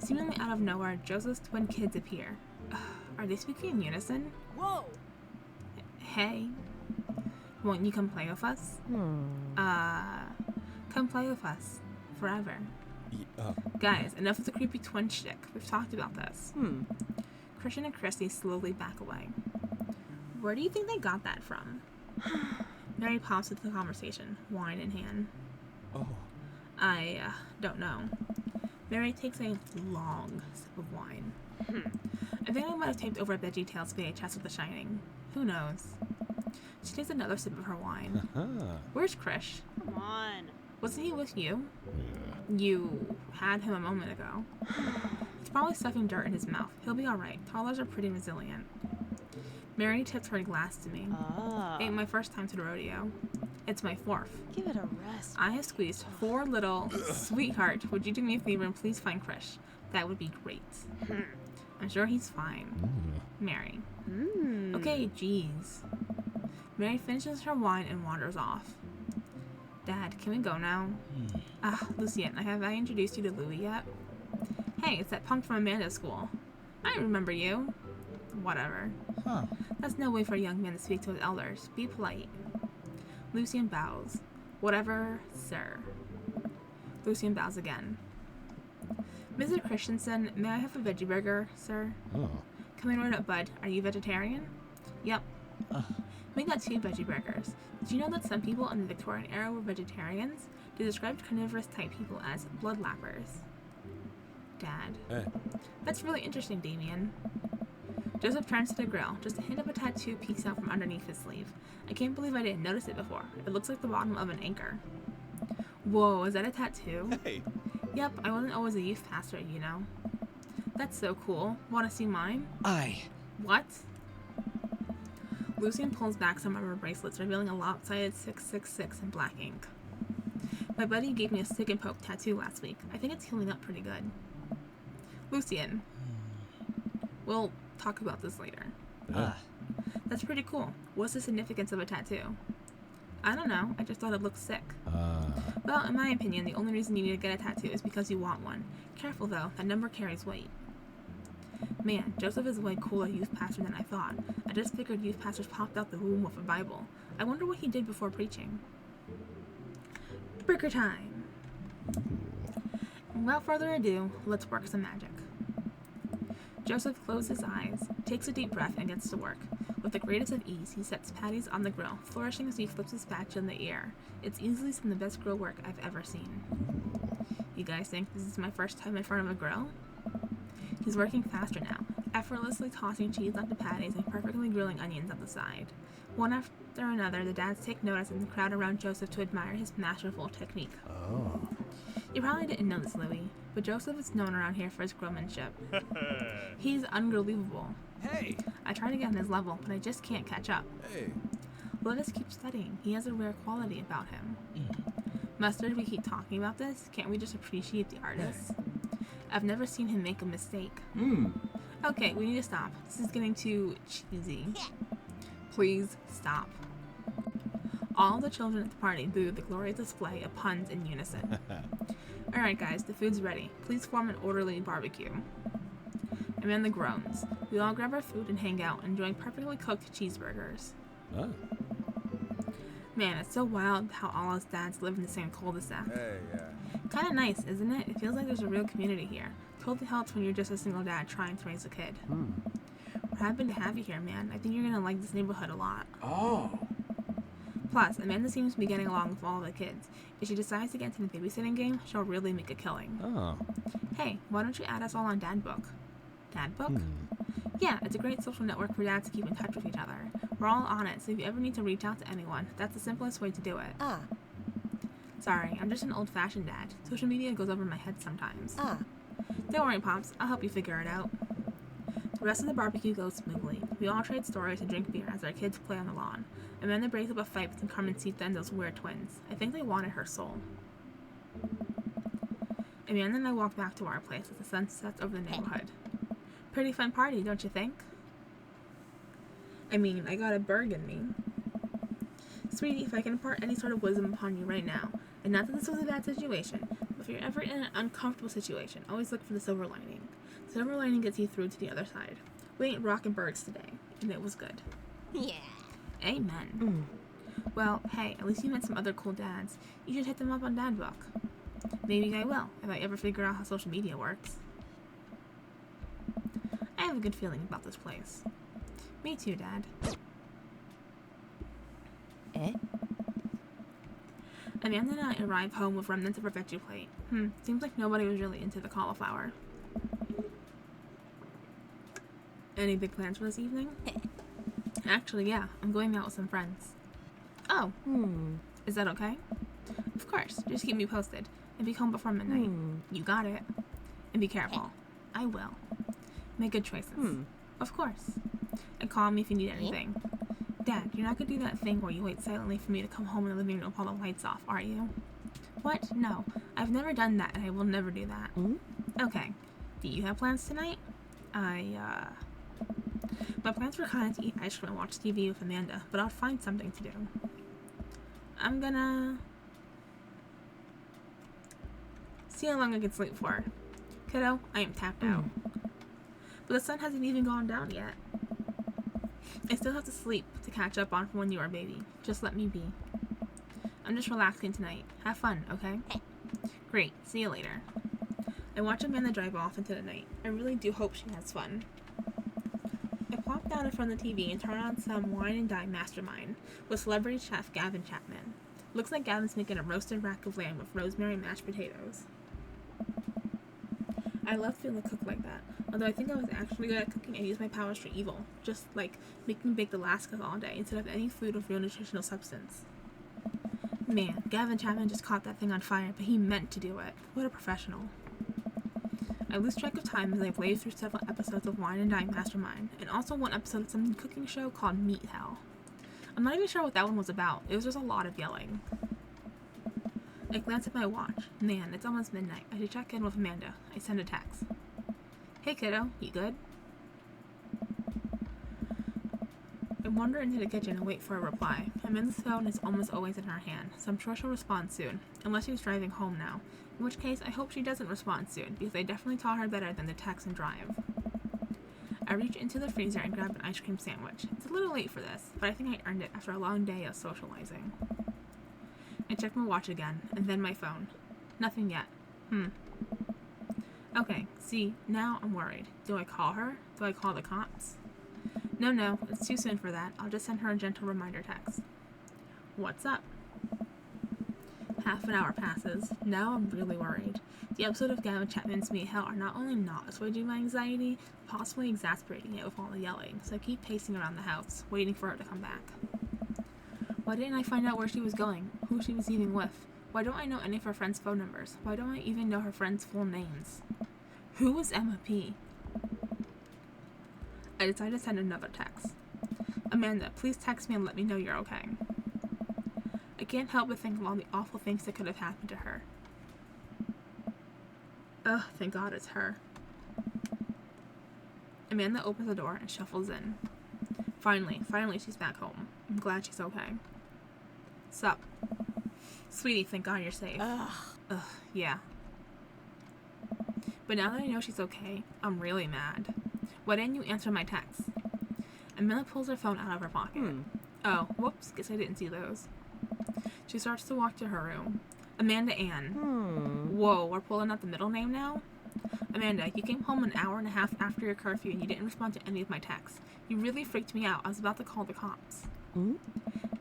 S1: Seemingly out of nowhere, Joseph's twin kids appear. Are they speaking in unison?
S2: Whoa!
S1: Hey. Won't you come play with us? Come play with us. Forever. Guys, enough of the creepy twin shtick. We've talked about this. Christian and Christy slowly back away. Where do you think they got that from? Mary pops into the conversation, wine in hand. I don't know. Mary takes a long sip of wine. I think I might have taped over a VeggieTales VHS with The Shining. Who knows? She takes another sip of her wine. Where's Krish?
S2: Come on.
S1: Wasn't he with you? You had him a moment ago. He's probably stuffing dirt in his mouth. He'll be alright. Toddlers are pretty resilient. Mary tips her glass to me. Ain't my first time to the rodeo. It's my fourth.
S2: Give it a rest.
S1: I have squeezed 4 little... Sweetheart, would you do me a favor and please find Krish? That would be great. I'm sure he's fine. Mary. Okay, jeez. Mary finishes her wine and wanders off. Dad, can we go now? Lucien, have I introduced you to Louie yet? Hey, it's that punk from Amanda's school. I remember you. Whatever. That's no way for a young man to speak to his elders. Be polite. Lucien bows. Whatever, sir. Lucien bows again. Mr. Christensen, may I have a veggie burger, sir? Coming right up, bud. Are you vegetarian? Yep. We got 2 veggie burgers. Did you know that some people in the Victorian era were vegetarians? They described carnivorous type people as bloodlappers. Dad.
S3: Hey.
S1: That's really interesting, Damien. Joseph turns to the grill. Just a hint of a tattoo peeks out from underneath his sleeve. I can't believe I didn't notice it before. It looks like the bottom of an anchor. Whoa, is that a tattoo?
S3: Hey.
S1: Yep, I wasn't always a youth pastor, you know. That's so cool. Want to see mine? What? Lucien pulls back some rubber bracelets, revealing a lopsided 666 in black ink. My buddy gave me a stick and poke tattoo last week. I think it's healing up pretty good. Lucien. We'll talk about this later. That's pretty cool. What's the significance of a tattoo? I don't know. I just thought it looked sick. Well, in my opinion, the only reason you need to get a tattoo is because you want one. Careful though, that number carries weight. Man, Joseph is a way cooler youth pastor than I thought. I just figured youth pastors popped out the womb with a Bible. I wonder what he did before preaching. Burger time! Without further ado, let's work some magic. Joseph closes his eyes, takes a deep breath, and gets to work. With the greatest of ease, he sets patties on the grill, flourishing as he flips his spatula in the air. It's easily some of the best grill work I've ever seen. You guys think this is my first time in front of a grill? He's working faster now, effortlessly tossing cheese onto patties and perfectly grilling onions on the side. One after another, the dads take notice and crowd around Joseph to admire his masterful technique. You probably didn't know this, Louie, but Joseph is known around here for his grillmanship. He's unbelievable.
S3: Hey.
S1: I try to get on his level, but I just can't catch up.
S3: Hey.
S1: Let us keep studying. He has a rare quality about him. Mustard, we keep talking about this. Can't we just appreciate the artist? I've never seen him make a mistake. Okay, we need to stop. This is getting too cheesy. Please stop. All the children at the party booed the glorious display of puns in unison. Alright guys, the food's ready. Please form an orderly barbecue. Amanda groans. We all grab our food and hang out, enjoying perfectly cooked cheeseburgers. Man, it's so wild how all us dads live in the same cul-de-sac.
S3: Hey, yeah.
S1: Kinda nice, isn't it? It feels like there's a real community here. Totally helps when you're just a single dad trying to raise a kid. We're happy to have you here, man. I think you're gonna like this neighborhood a lot. Plus, Amanda seems to be getting along with all the kids. If she decides to get into the babysitting game, she'll really make a killing. Hey, why don't you add us all on Dad Book? Dad Book? Yeah, it's a great social network for dads to keep in touch with each other. We're all on it, so if you ever need to reach out to anyone, that's the simplest way to do it. Sorry, I'm just an old-fashioned dad. Social media goes over my head sometimes. Don't worry, Pops. I'll help you figure it out. The rest of the barbecue goes smoothly. We all trade stories and drink beer as our kids play on the lawn. Amanda breaks up a fight between Carmencita and those weird twins. I think they wanted her soul. Amanda and I walk back to our place as the sun sets over the neighborhood. Pretty fun party, don't you think? I mean, I got a burg in me. Sweetie, if I can impart any sort of wisdom upon you right now, and not that this was a bad situation, but if you're ever in an uncomfortable situation, always look for the silver lining. The silver lining gets you through to the other side. We ate rockin' birds today, and it was good.
S2: Yeah.
S1: Amen. Well, hey, at least you met some other cool dads. You should hit them up on Dadbook. Maybe I will, if I ever figure out how social media works. I have a good feeling about this place. Me too, Dad.
S2: Eh?
S1: Amanda and I arrive home with remnants of our veggie plate. Seems like nobody was really into the cauliflower. Any big plans for this evening? Actually, yeah, I'm going out with some friends. Oh, is that okay? Of course, just keep me posted. And be home before midnight. You got it. And be careful. I will. Make good choices. Of course. And call me if you need anything. Dad, you're not gonna do that thing where you wait silently for me to come home in the living room with all the lights off, are you? What? No. I've never done that, and I will never do that. Okay. Do you have plans tonight? My plans were kind of to eat ice cream and watch TV with Amanda, but I'll find something to do. I'm gonna see how long I can sleep for. Kiddo, I am tapped out. But the sun hasn't even gone down yet. I still have to sleep to catch up on from when you were a baby. Just let me be. I'm just relaxing tonight. Have fun, okay? Great. See you later. I watch Amanda drive off into the night. I really do hope she has fun. I plop down in front of the TV and turn on some Wine and Dine Mastermind with celebrity chef Gavin Chapman. Looks like Gavin's making a roasted rack of lamb with rosemary and mashed potatoes. I love feeling a cook like that. Although I think I was actually good at cooking, I use my powers for evil. Just like making baked Alaskas all day instead of any food with real nutritional substance. Man, Gavin Chapman just caught that thing on fire, but he meant to do it. What a professional. I lose track of time as I blaze through several episodes of Wine and Dine Mastermind, and also one episode of some cooking show called Meat Hell. I'm not even sure what that one was about. It was just a lot of yelling. I glance at my watch. Man, it's almost midnight. I should check in with Amanda. I send a text. Hey kiddo, you good? I wander into the kitchen and wait for a reply. Amanda's phone is almost always in her hand, so I'm sure she'll respond soon, unless she's driving home now, in which case I hope she doesn't respond soon, because I definitely taught her better than to text and drive. I reach into the freezer and grab an ice cream sandwich. It's a little late for this, but I think I earned it after a long day of socializing. I check my watch again, and then my phone. Nothing yet. Okay, see, now I'm worried. Do I call her? Do I call the cops? No, it's too soon for that. I'll just send her a gentle reminder text. What's up? Half an hour passes. Now I'm really worried. The episode of Gavin Chapman's Meat Hell are not only not assuaging my anxiety, possibly exasperating it with all the yelling, so I keep pacing around the house, waiting for her to come back. Why didn't I find out where she was going? Who she was even with? Why don't I know any of her friends' phone numbers? Why don't I even know her friends' full names? Who was Emma P? I decide to send another text. Amanda, please text me and let me know you're okay. I can't help but think of all the awful things that could have happened to her. Ugh, thank God it's her. Amanda opens the door and shuffles in. Finally she's back home. I'm glad she's okay. Sup? Sweetie, thank God you're safe. Ugh, yeah. But now that I know she's okay, I'm really mad. Why didn't you answer my text? Amanda pulls her phone out of her pocket. Oh, whoops, guess I didn't see those. She starts to walk to her room. Amanda Ann. Whoa, we're pulling out the middle name now? Amanda, you came home an hour and a half after your curfew and you didn't respond to any of my texts. You really freaked me out. I was about to call the cops.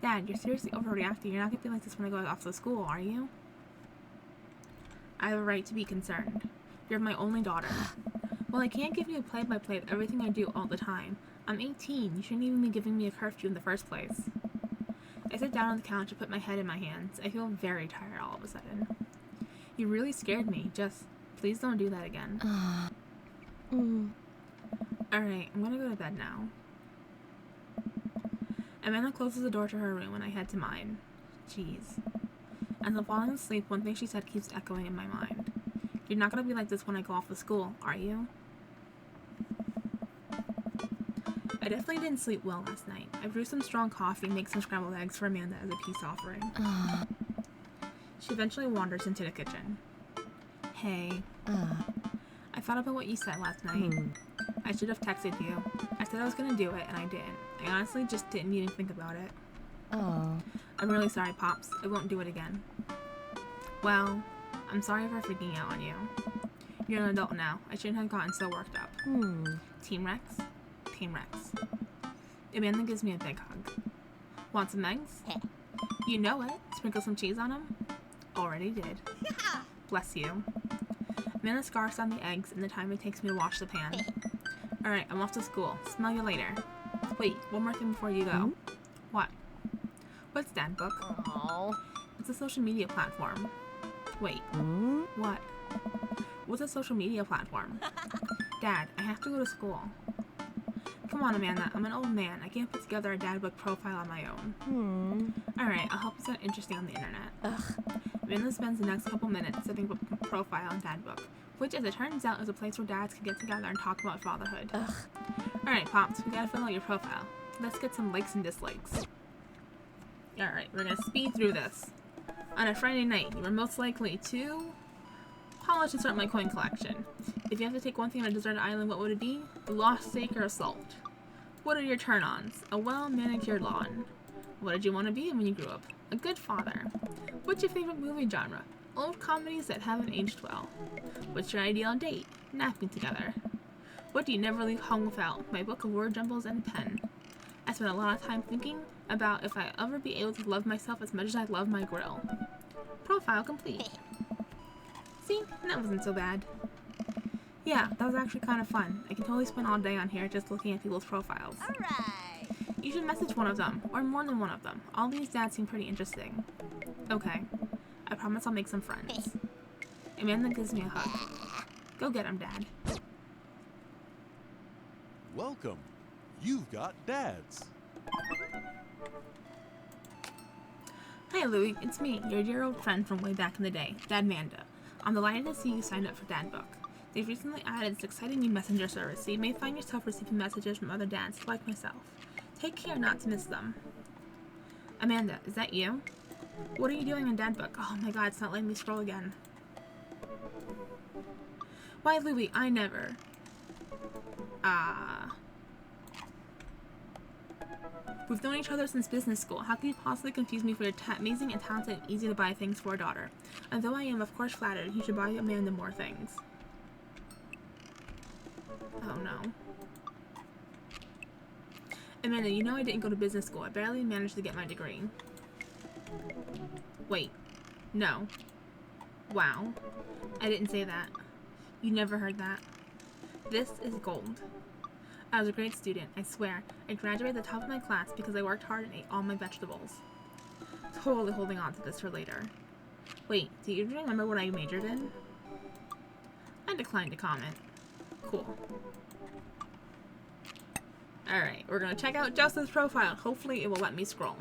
S1: Dad, you're seriously overreacting. You're not going to be like this when I go off to school, are you? I have a right to be concerned. You're my only daughter. Well, I can't give you a play-by-play of everything I do all the time. I'm 18. You shouldn't even be giving me a curfew in the first place. I sit down on the couch and put my head in my hands. I feel very tired all of a sudden. You really scared me. Just, please don't do that again. Alright, I'm gonna go to bed now. Amanda closes the door to her room and I head to mine. Jeez. As I'm falling asleep, one thing she said keeps echoing in my mind. You're not gonna be like this when I go off to school, are you? I definitely didn't sleep well last night. I brewed some strong coffee and make some scrambled eggs for Amanda as a peace offering. She eventually wanders into the kitchen. Hey. I thought about what you said last night. I should have texted you. I said I was gonna do it, and I didn't. I honestly just didn't even think about it. I'm really sorry, Pops. I won't do it again. Well, I'm sorry for freaking out on you. You're an adult now. I shouldn't have gotten so worked up. Team Rex? Team Rex. Amanda gives me a big hug. Want some eggs? You know it. Sprinkle some cheese on them? Already did. Bless you. Amanda scarfs on the eggs and the time it takes me to wash the pan. Alright, I'm off to school. Smell you later. Wait, one more thing before you go. What? What's Dadbook? It's a social media platform. Wait. What? What's a social media platform? Dad, I have to go to school. Come on, Amanda. I'm an old man. I can't put together a Dadbook profile on my own. Alright, I'll help you sound interesting on the internet. Amanda spends the next couple minutes setting up a profile on Dadbook, which, as it turns out, is a place where dads can get together and talk about fatherhood. Alright, Pops, we gotta fill out your profile. Let's get some likes and dislikes. Alright, we're gonna speed through this. On a Friday night, you are most likely to polish and start my coin collection. If you have to take one thing on a deserted island, what would it be? Lost steak or assault? What are your turn-ons? A well-manicured lawn. What did you want to be when you grew up? A good father. What's your favorite movie genre? Old comedies that haven't aged well. What's your ideal date? Napping together. What do you never leave home without? My book of word jumbles and a pen. I spent a lot of time thinking about if I ever be able to love myself as much as I love my grill. Profile complete. See? That wasn't so bad. Yeah, that was actually kind of fun. I can totally spend all day on here just looking at people's profiles.
S2: Alright.
S1: You should message one of them, or more than one of them. All these dads seem pretty interesting. Okay. I promise I'll make some friends. Amanda gives me a hug. Go get him, Dad.
S3: Welcome. You've got dads.
S1: Hi, Louie. It's me, your dear old friend from way back in the day, Dad Manda. I'm delighted to see you signed up for Dadbook. They've recently added this exciting new messenger service, so you may find yourself receiving messages from other dads like myself. Take care not to miss them. Amanda, is that you? What are you doing on Dadbook? Oh my god, it's not letting me scroll again. Why, Louie, I never. We've known each other since business school. How can you possibly confuse me for your amazing and talented and easy to buy things for a daughter? And though I am, of course, flattered, you should buy Amanda more things. Oh no. Amanda, you know I didn't go to business school. I barely managed to get my degree. Wait. No. Wow. I didn't say that. You never heard that. This is gold. I was a great student, I swear. I graduated at the top of my class because I worked hard and ate all my vegetables. Totally holding on to this for later. Wait, do you remember what I majored in? I declined to comment. Cool. Alright, we're gonna check out Joseph's profile. Hopefully it will let me scroll.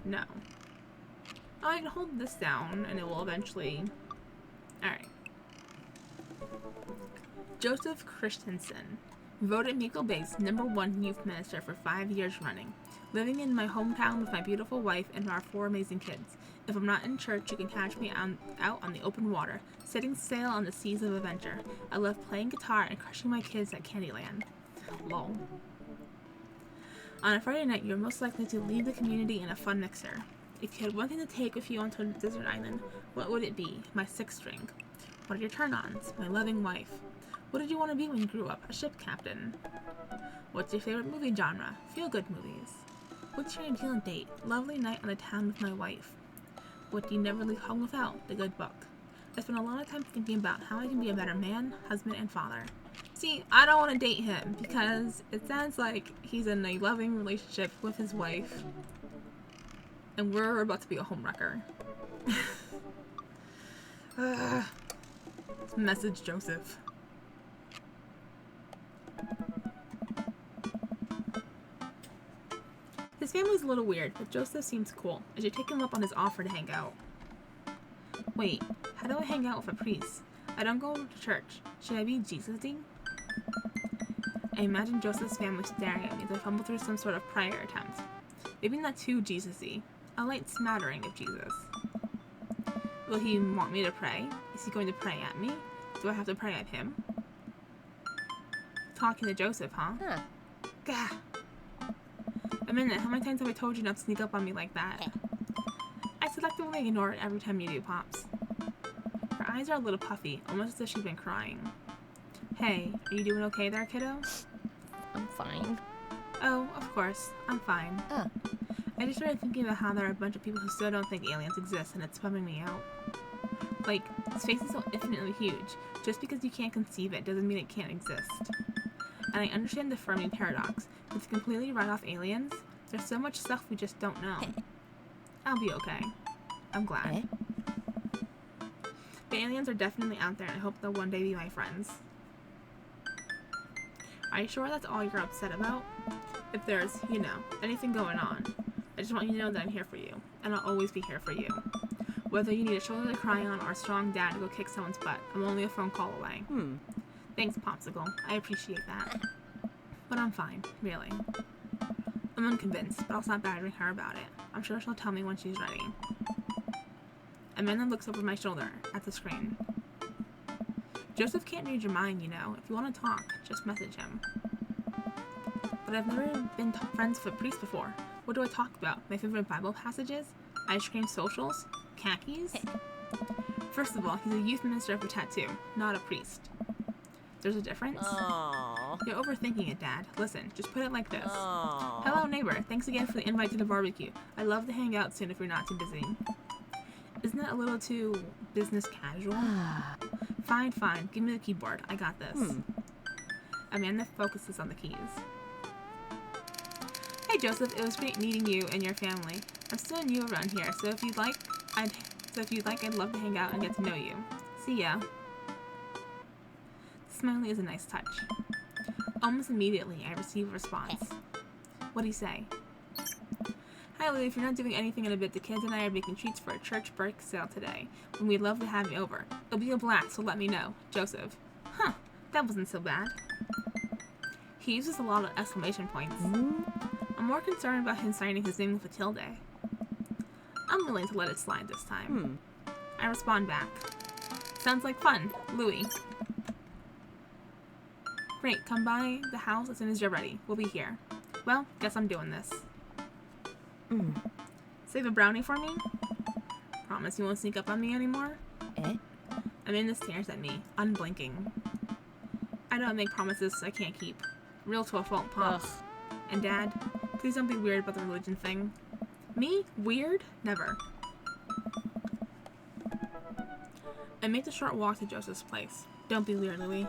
S1: No. Oh, I can hold this down and it will eventually... Alright. Joseph Christensen, voted Mickle Bay's #1 youth minister for 5 years running, living in my hometown with my beautiful wife and our 4 amazing kids. If I'm not in church, you can catch me out on the open water, setting sail on the seas of adventure. I love playing guitar and crushing my kids at Candyland. Lol. On a Friday night, you're most likely to leave the community in a fun mixer. If you had one thing to take with you onto a desert island, what would it be? My 6th string. What are your turn-ons? My loving wife. What did you want to be when you grew up? A ship captain. What's your favorite movie genre? Feel-good movies. What's your ideal date? Lovely night on the town with my wife. What do you never leave home without? The good book. I spent a lot of time thinking about how I can be a better man, husband, and father. See, I don't want to date him because it sounds like he's in a loving relationship with his wife. And we're about to be a homewrecker. Message Joseph. His family's a little weird, but Joseph seems cool. I should take him up on his offer to hang out. Wait, how do I hang out with a priest? I don't go to church. Should I be Jesus-y? I imagine Joseph's family staring at me as I fumble through some sort of prayer attempt. Maybe not too Jesus-y. A light smattering of Jesus. Will he want me to pray? Is he going to pray at me? Do I have to pray at him? Talking to Joseph, huh?
S5: Huh.
S1: Gah! A minute, how many times have I told you not to sneak up on me like that? I selectively ignore it every time you do, Pops. Her eyes are a little puffy, almost as if she's been crying. Hey, are you doing okay there, kiddo?
S5: I'm fine.
S1: Oh, of course. I'm fine.
S5: Oh.
S1: I just started thinking about how there are a bunch of people who still don't think aliens exist, and it's bumming me out. Like, space is so infinitely huge. Just because you can't conceive it doesn't mean it can't exist. And I understand the Fermi paradox, but to completely write off aliens, there's so much stuff we just don't know. I'll be okay. I'm glad. The aliens are definitely out there, and I hope they'll one day be my friends. Are you sure that's all you're upset about? If there's, you know, anything going on, I just want you to know that I'm here for you, and I'll always be here for you. Whether you need a shoulder to cry on or a strong dad to go kick someone's butt, I'm only a phone call away. Thanks, Popsicle. I appreciate that. But I'm fine, really. I'm unconvinced, but I'll stop badgering her about it. I'm sure she'll tell me when she's ready. Amanda looks over my shoulder at the screen. Joseph can't read your mind, you know. If you want to talk, just message him. But I've never been friends with a priest before. What do I talk about? My favorite Bible passages? Ice cream socials? Khakis? First of all, he's a youth minister of a tattoo, not a priest. There's a difference?
S5: Aww.
S1: You're overthinking it, Dad. Listen, just put it like this.
S5: Aww.
S1: Hello, neighbor. Thanks again for the invite to the barbecue. I'd love to hang out soon if you're not too busy. Isn't that a little too business casual? Fine, fine. Give me the keyboard. I got this. Amanda focuses on the keys. Hey, Joseph. It was great meeting you and your family. I'm still new around here, so if you'd like, I'd love to hang out and get to know you. See ya. Smiley is a nice touch. Almost immediately, I receive a response. What'd he say? Hi, Lou. If you're not doing anything in a bit, the kids and I are making treats for a church break sale today, and we'd love to have you over. It'll be a blast, so let me know. Joseph. Huh, that wasn't so bad. He uses a lot of exclamation points. I'm more concerned about him signing his name with a tilde. I'm willing to let it slide this time. I respond back. Sounds like fun, Louie. Great, come by the house as soon as you're ready. We'll be here. Well, guess I'm doing this. Save a brownie for me? Promise you won't sneak up on me anymore? Amanda stares at me, unblinking. I don't make promises I can't keep. Real to a fault, Pops. And Dad, please don't be weird about the religion thing. Me? Weird? Never. I make the short walk to Joseph's place. Don't be weird, Louie.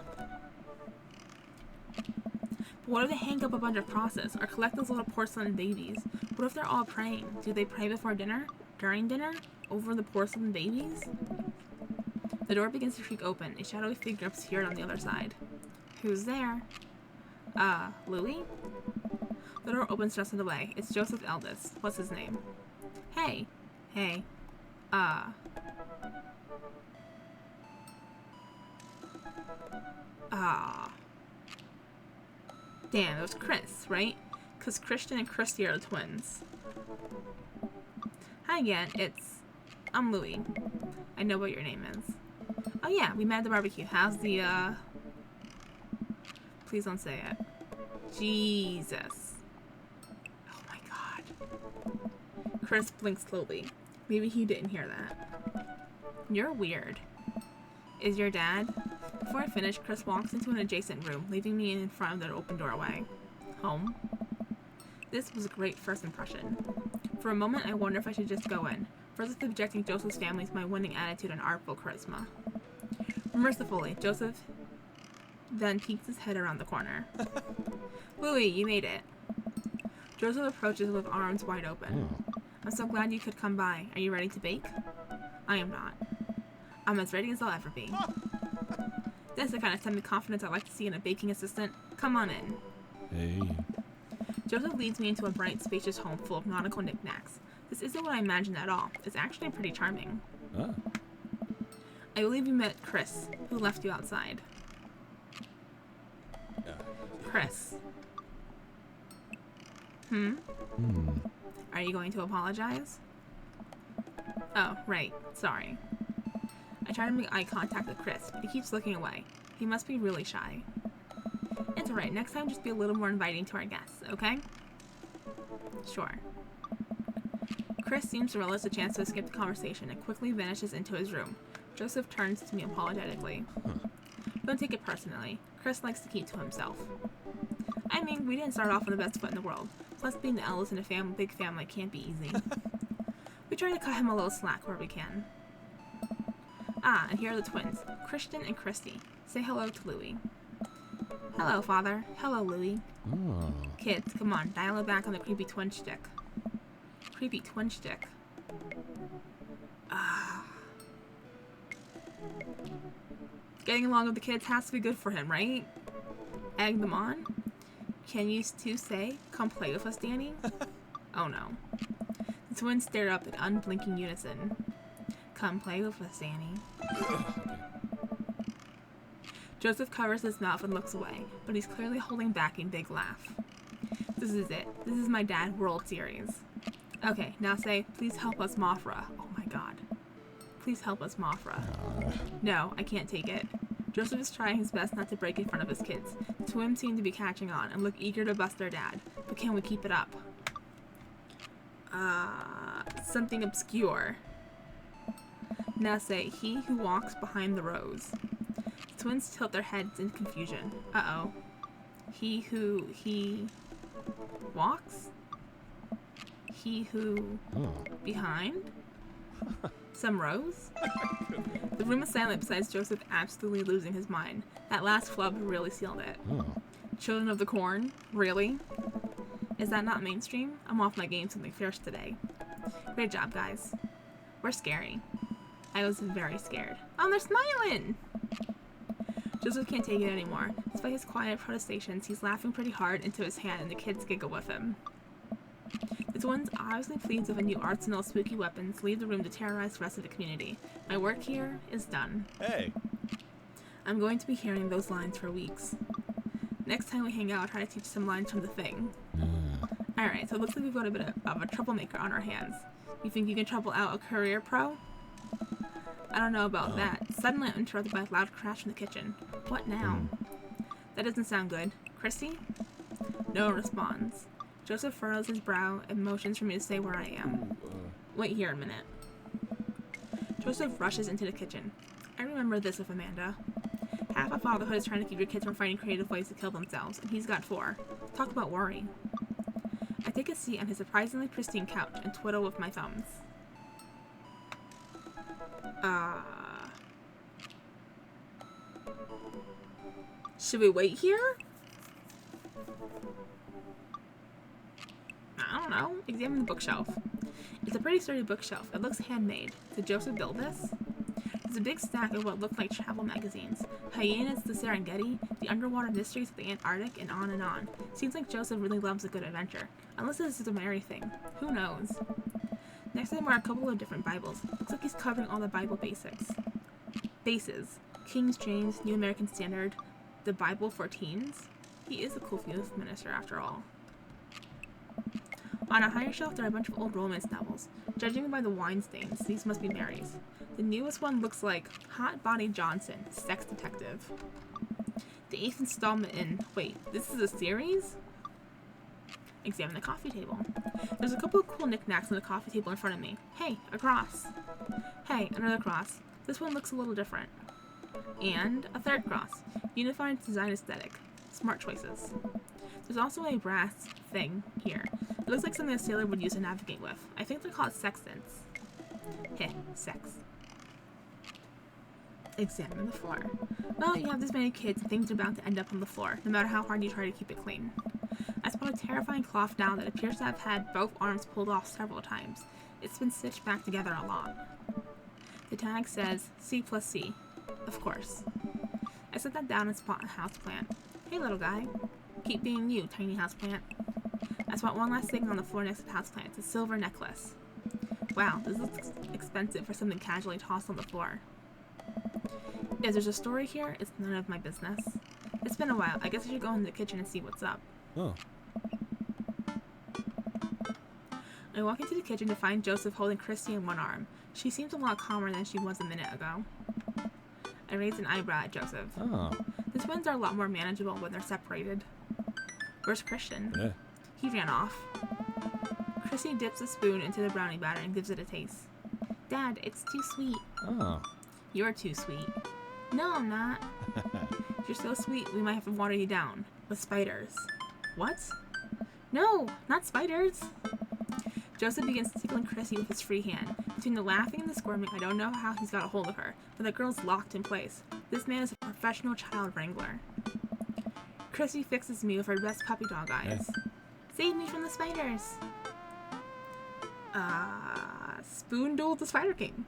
S1: But what if they hang up a bunch of crosses or collect those little porcelain babies? What if they're all praying? Do they pray before dinner? During dinner? Over the porcelain babies? The door begins to creak open. A shadowy figure appeared on the other side. Who's there? Louie? The door opens just in the way. It's Joseph's eldest. What's his name? Hey. Hey. Damn, it was Chris, right? Because Christian and Christy are the twins. Hi again, I'm Louie. I know what your name is. Oh yeah, we met at the barbecue. How's the, Please don't say it. Jesus. Oh my god. Chris blinks slowly. Maybe he didn't hear that. You're weird. Is your dad? Before I finish, Chris walks into an adjacent room, leaving me in front of the open doorway. Home? This was a great first impression. For a moment, I wonder if I should just go in, further subjecting Joseph's family to my winning attitude and artful charisma. Mercifully, Joseph then peeks his head around the corner. Louie, you made it. Joseph approaches with arms wide open. I'm so glad you could come by. Are you ready to bake? I am not. I'm as ready as I'll ever be. That's the kind of semi-confidence I like to see in a baking assistant. Come on in.
S4: Hey.
S1: Joseph leads me into a bright, spacious home full of nautical knickknacks. This isn't what I imagined at all. It's actually pretty charming. I believe you met Chris, who left you outside. Chris. Are you going to apologize? Oh, right. Sorry. I try to make eye contact with Chris, but he keeps looking away. He must be really shy. It's alright. Next time, just be a little more inviting to our guests, okay? Sure. Chris seems to relish the chance to escape the conversation and quickly vanishes into his room. Joseph turns to me apologetically. Don't take it personally. Chris likes to keep to himself. I mean, we didn't start off on the best foot in the world. Plus, being the eldest in a big family can't be easy. We try to cut him a little slack where we can. Ah, and here are the twins, Christian and Christy. Say hello to Louie. Hello, Father. Hello, Louie.
S4: Oh.
S1: Kids, come on, dial it back on the creepy twin shtick. Creepy twin shtick. Ah. Getting along with the kids has to be good for him, right? Egg them on? Can you two say, come play with us, Danny? Oh no. The twins stared up in unblinking unison. Come play with us, Danny. Joseph covers his mouth and looks away, but he's clearly holding back a big laugh. This is it. This is my dad World Series. Okay, now say, please help us, Mothra. Oh my god. Please help us, Mothra. No, I can't take it. Joseph is trying his best not to break in front of his kids. The twins seem to be catching on and look eager to bust their dad. But can we keep it up? Something obscure. Now say, he who walks behind the rows. The twins tilt their heads in confusion. Uh-oh. He walks? He who... behind? Some rows? The room is silent besides Joseph absolutely losing his mind. That last flub really sealed it. Children of the Corn? Really? Is that not mainstream? I'm off my game something fierce today. Great job, guys. We're scary. I was very scared. Oh, they're smiling! Joseph can't take it anymore. Despite his quiet protestations, he's laughing pretty hard into his hand and the kids giggle with him. The twins, obviously pleased with a new arsenal of spooky weapons, leave the room to terrorize the rest of the community. My work here is done.
S3: Hey!
S1: I'm going to be hearing those lines for weeks. Next time we hang out, I'll try to teach some lines from The Thing. Alright, so it looks like we've got a bit of a troublemaker on our hands. You think you can trouble out a career pro? I don't know about that. Suddenly I'm interrupted by a loud crash in the kitchen. What now? That doesn't sound good. Christy? No one responds. Joseph furrows his brow and motions for me to stay where I am. Wait here a minute. Joseph rushes into the kitchen. I remember this of Amanda. Half of fatherhood is trying to keep your kids from finding creative ways to kill themselves, and he's got 4. Talk about worry. I take a seat on his surprisingly pristine couch and twiddle with my thumbs. Should we wait here? I don't know. Examine the bookshelf. It's a pretty sturdy bookshelf. It looks handmade. Did Joseph build this? There's a big stack of what look like travel magazines. Hyenas, the Serengeti, the underwater mysteries of the Antarctic, and on and on. Seems like Joseph really loves a good adventure. Unless this is a Mary thing. Who knows? Next to him are a couple of different Bibles. Looks like he's covering all the Bible basics. Bases. King James, New American Standard, the Bible for Teens. He is a cool youth minister after all. On a higher shelf there are a bunch of old romance novels. Judging by the wine stains, these must be Mary's. The newest one looks like Hot Body Johnson, Sex Detective. The 8th installment in... Wait, this is a series? Examine the coffee table. There's a couple of cool knickknacks on the coffee table in front of me. Hey, a cross. Hey, another cross. This one looks a little different. And a third cross. Unified design aesthetic. Smart choices. There's also a brass thing here. It looks like something a sailor would use to navigate with. I think they're called sextants. Heh, sex. Examine the floor. Well, you have this many kids and things are bound to end up on the floor, no matter how hard you try to keep it clean. I spot a terrifying cloth down that appears to have had both arms pulled off several times. It's been stitched back together a lot. The tag says C+C. Of course. I set that down and spot a houseplant. Hey little guy. Keep being you, tiny houseplant. I spot one last thing on the floor next to the houseplant. It's a silver necklace. Wow, this looks expensive for something casually tossed on the floor. If there's a story here, it's none of my business. It's been a while. I guess I should go in the kitchen and see what's up.
S4: Oh.
S1: I walk into the kitchen to find Joseph holding Christy in one arm. She seems a lot calmer than she was a minute ago. I raise an eyebrow at Joseph.
S4: Oh.
S1: The twins are a lot more manageable when they're separated. Where's Christian?
S4: Yeah.
S1: He ran off. Christy dips a spoon into the brownie batter and gives it a taste. Dad, it's too sweet.
S4: Oh.
S1: You're too sweet. No, I'm not. You're so sweet, we might have to water you down. With spiders. What? No, not spiders. Joseph begins tickling Chrissy with his free hand. Between the laughing and the squirming, I don't know how he's got a hold of her, but the girl's locked in place. This man is a professional child wrangler. Chrissy fixes me with her best puppy dog eyes. Save me from the spiders. Spoon duel the Spider King.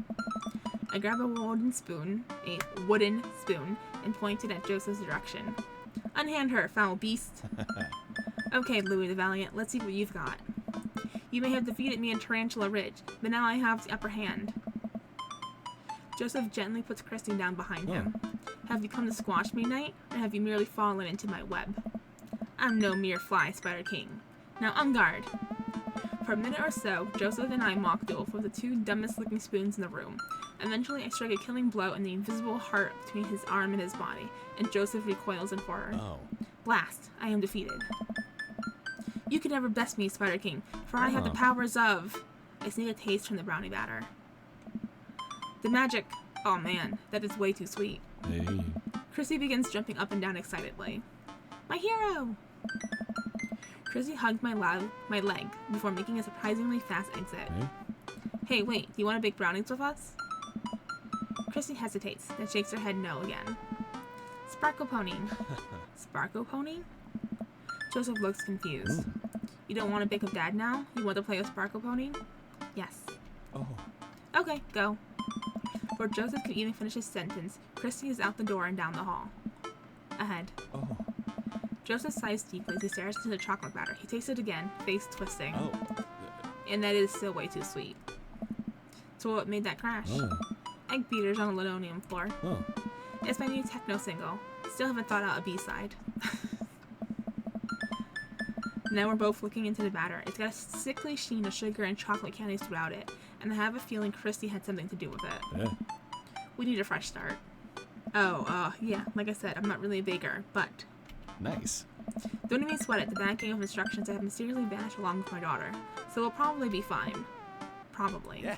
S1: I grab a wooden spoon, and point it at Joseph's direction. Unhand her, foul beast. Okay, Louis the Valiant, let's see what you've got. You may have defeated me in Tarantula Ridge, but now I have the upper hand. Joseph gently puts Christy down behind him. Have you come to squash me, knight, or have you merely fallen into my web? I'm no mere fly, Spider King. Now on guard. For a minute or so, Joseph and I mock duel for the two dumbest looking spoons in the room. Eventually, I strike a killing blow in the invisible heart between his arm and his body, and Joseph recoils in horror.
S4: Oh.
S1: Blast! I am defeated. You can never best me, Spider King, for I have the powers of... I sneak a taste from the brownie batter. The magic... Oh man, that is way too sweet.
S4: Hey.
S1: Chrissy begins jumping up and down excitedly. My hero! Chrissy hugged my leg before making a surprisingly fast exit. Hey, wait, do you want to bake brownies with us? Chrissy hesitates, then shakes her head no again. Sparkle Pony. Sparkle Pony? Joseph looks confused. You don't want to bake with Dad now? You want to play with Sparkle Pony? Yes.
S4: Oh.
S1: Okay, go. Before Joseph could even finish his sentence, Christy is out the door and down the hall. Ahead.
S4: Oh.
S1: Joseph sighs deeply as he stares into the chocolate batter. He tastes it again, face twisting.
S4: Oh.
S1: And that is still way too sweet. So what made that crash?
S4: Oh.
S1: Egg beaters on the linoleum floor.
S4: Oh.
S1: It's my new techno single. Still haven't thought out a B-side. Now we're both looking into the batter. It's got a sickly sheen of sugar and chocolate candies throughout it, and I have a feeling Christy had something to do with it.
S4: Yeah.
S1: We need a fresh start. Yeah, like I said, I'm not really a baker, but...
S4: Nice.
S1: Don't even sweat it, the banking of instructions have mysteriously vanished along with my daughter, so we'll probably be fine. Probably.
S3: Yeah.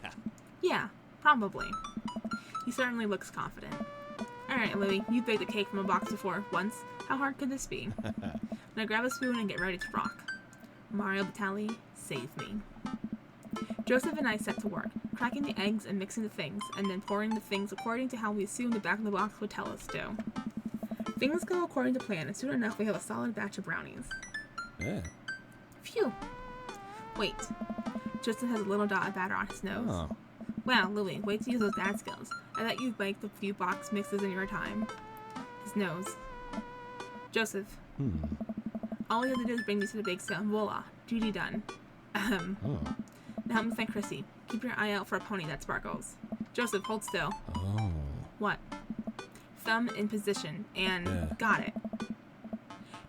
S1: Yeah, probably. He certainly looks confident. Alright, Louie, you've baked a cake from a box before, once. How hard could this be? Now grab a spoon and get ready to rock. Mario Batali, save me. Joseph and I set to work, cracking the eggs and mixing the things, and then pouring the things according to how we assumed the back of the box would tell us to. Things go according to plan, and soon enough we have a solid batch of brownies.
S4: Yeah.
S1: Phew! Wait. Joseph has a little dot of batter on his nose.
S4: Oh.
S1: Wow, Louie, wait to use those dad skills. I bet you've baked a few box mixes in your time. His nose. Joseph. All you have to do is bring these to the bake sale, and voila, duty done.
S4: Oh.
S1: Now help me find Chrissy. Keep your eye out for a pony that sparkles. Joseph, hold still.
S4: Oh.
S1: What? Thumb in position, and got it.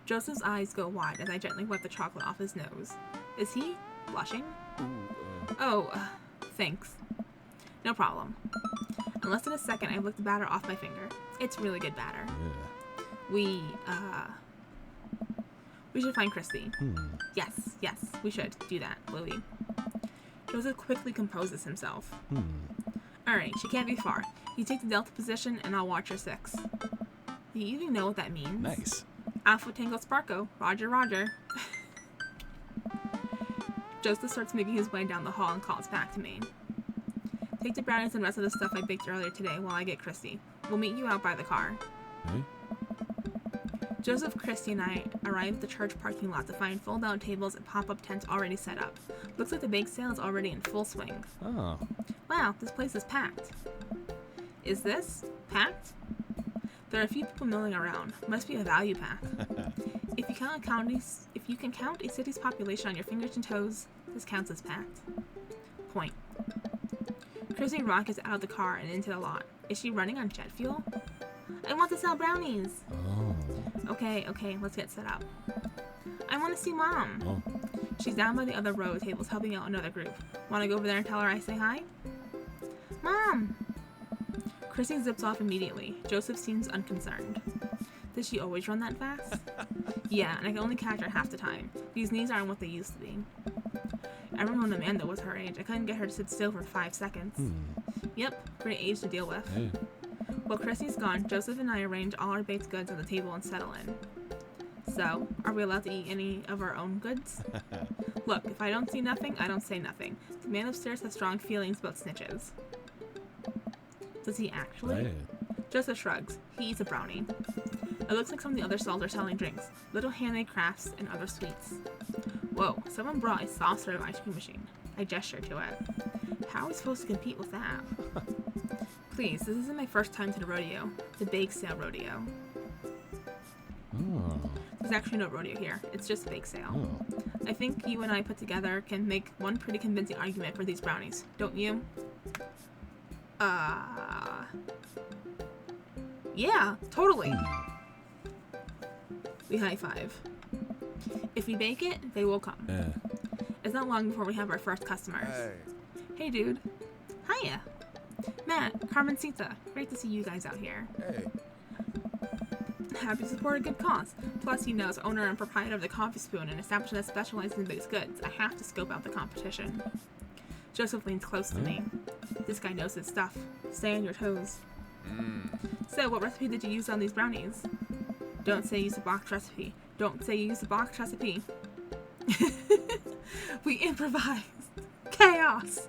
S1: Joseph's eyes go wide as I gently wipe the chocolate off his nose. Is he blushing? Thanks. No problem. In less than a second, I lick the batter off my finger. It's really good batter.
S4: Yeah.
S1: We should find Christy. Yes, we should do that, Louie. Joseph quickly composes himself. Alright, she can't be far. You take the delta position, and I'll watch your 6. Do you even know what that means?
S4: Nice.
S1: Alpha Tango Sparko. Roger, roger. Joseph starts making his way down the hall and calls back to me. Take the brownies and the rest of the stuff I baked earlier today while I get Christy. We'll meet you out by the car.
S4: Okay.
S1: Joseph, Christy, and I arrive at the church parking lot to find fold-out tables and pop-up tents already set up. Looks like the bake sale is already in full swing.
S4: Oh.
S1: Wow, this place is packed. Is this packed? There are a few people milling around. Must be a value pack. If you can count a city's population on your fingers and toes, this counts as packed. Point. Chrissy rockets out of the car and into the lot. Is she running on jet fuel? I want to sell brownies.
S4: Oh.
S1: Okay, let's get set up. I want to see Mom.
S4: Oh.
S1: She's down by the other row of tables helping out another group. Want to go over there and tell her I say hi? Mom! Chrissy zips off immediately. Joseph seems unconcerned. Does she always run that fast? Yeah, and I can only catch her half the time. These knees aren't what they used to be. I remember when Amanda was her age. I couldn't get her to sit still for 5 seconds. Yep, great age to deal with.
S4: Hey.
S1: While Chrissy's gone, Joseph and I arrange all our baked goods on the table and settle in. So, are we allowed to eat any of our own goods? Look, if I don't see nothing, I don't say nothing. The man upstairs has strong feelings about snitches. Does he actually?
S4: Hey.
S1: Joseph shrugs. He eats a brownie. It looks like some of the other stalls are selling drinks, little handmade crafts, and other sweets. Whoa, someone brought a soft-serve ice cream machine. I gesture to it. How are we supposed to compete with that? Please, this isn't my first time to the rodeo. The bake sale rodeo.
S4: Oh.
S1: There's actually no rodeo here. It's just a bake sale.
S4: Oh.
S1: I think you and I put together can make one pretty convincing argument for these brownies, don't you? Yeah, totally. We high five. If we bake it, they will come.
S4: Yeah.
S1: It's not long before we have our first customers.
S2: Hey.
S1: Hey, dude. Hiya. Matt, Carmencita. Great to see you guys out here.
S2: Hey.
S1: Happy to support a good cause. Plus, he knows owner and proprietor of the Coffee Spoon, an establishment that specializes in baked goods. I have to scope out the competition. Joseph leans close to me. This guy knows his stuff. Stay on your toes. So, what recipe did you use on these brownies? Don't say use a box recipe. Don't say use a box recipe. We improvised. Chaos.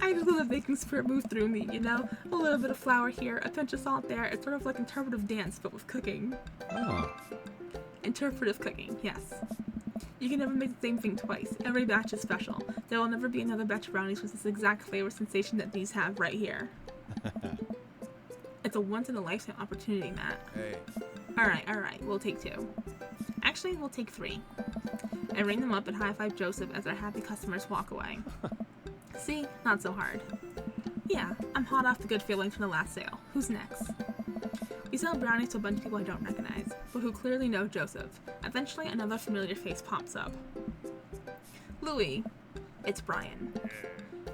S1: I just let the baking spirit move through me, you know? A little bit of flour here, a pinch of salt there. It's sort of like interpretive dance, but with cooking.
S4: Oh.
S1: Interpretive cooking, yes. You can never make the same thing twice. Every batch is special. There will never be another batch of brownies with this exact flavor sensation that these have right here. It's a once-in-a-lifetime opportunity, Matt.
S2: Hey.
S1: Alright, we'll take 2. Actually, we'll take 3. I ring them up and high-five Joseph as our happy customers walk away. See? Not so hard. Yeah, I'm hot off the good feelings from the last sale. Who's next? We sell brownies to a bunch of people I don't recognize, but who clearly know Joseph. Eventually, another familiar face pops up. Louis. It's Brian.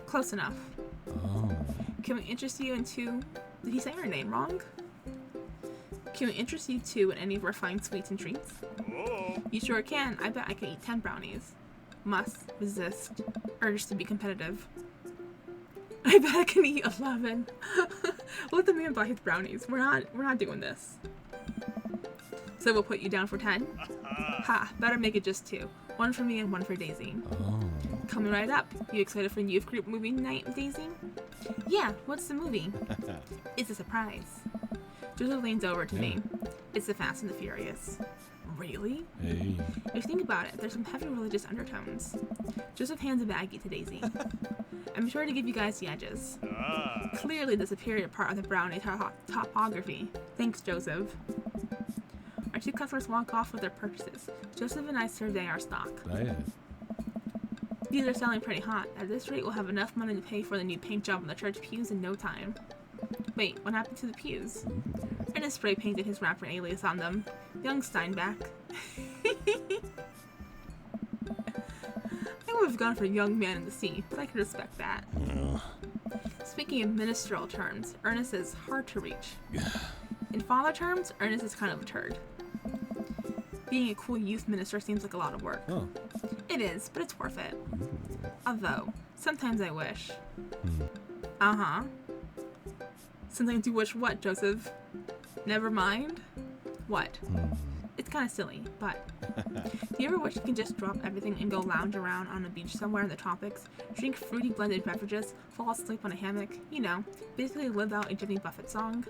S1: Close enough.
S4: Oh.
S1: Can we interest you in 2... Did he say our name wrong? Can we interest you 2 in any of our fine sweets and treats? You sure can. I bet I can eat 10 brownies. Must resist urge to be competitive. I bet I can eat 11. Let the man buy his brownies. We're not doing this. So we'll put you down for 10? Ha, better make it just 2. 1 for me and 1 for Daisy.
S4: Oh.
S1: Coming right up. You excited for youth group movie night, Daisy? Yeah, what's the movie? It's a surprise. Joseph leans over to me. It's The Fast and the Furious. Really?
S4: Hey.
S1: If you think about it, there's some heavy religious undertones. Joseph hands a baggie to Daisy. I'm sure to give you guys the edges. Clearly the superior part of the brownie topography. Thanks, Joseph. Our 2 customers walk off with their purchases. Joseph and I survey our stock.
S4: Yeah.
S1: These are selling pretty hot. At this rate, we'll have enough money to pay for the new paint job on the church pews in no time. Wait, what happened to the pews? Ernest spray painted his rapper alias on them. Young Steinbach. I would have gone for young man in the sea, but I can respect that. Speaking in ministerial terms, Ernest is hard to reach. In father terms, Ernest is kind of a turd. Being a cool youth minister seems like a lot of work.
S4: Oh.
S1: It is, but it's worth it. Although, sometimes I wish. Sometimes you wish what, Joseph? Never mind? What? It's kind of silly, but... Do you ever wish you could just drop everything and go lounge around on a beach somewhere in the tropics, drink fruity blended beverages, fall asleep on a hammock, you know, basically live out a Jimmy Buffett song?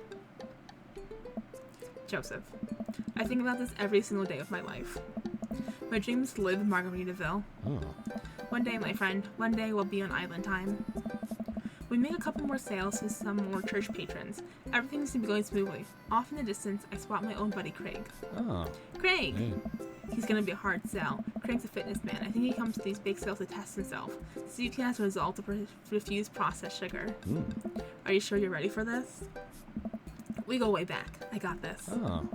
S1: Joseph. I think about this every single day of my life. My dream is to live in Margaritaville.
S4: Oh.
S1: One day, my friend, one day we'll be on island time. We make a couple more sales to some more church patrons. Everything seems to be going smoothly. Off in the distance, I spot my own buddy Craig.
S4: Oh.
S1: Craig!
S4: Hey.
S1: He's gonna be a hard sell. Craig's a fitness man. I think he comes to these bake sales to test himself. See if he has a result to refuse processed sugar. Are you sure you're ready for this? We go way back. I got this.
S4: Oh.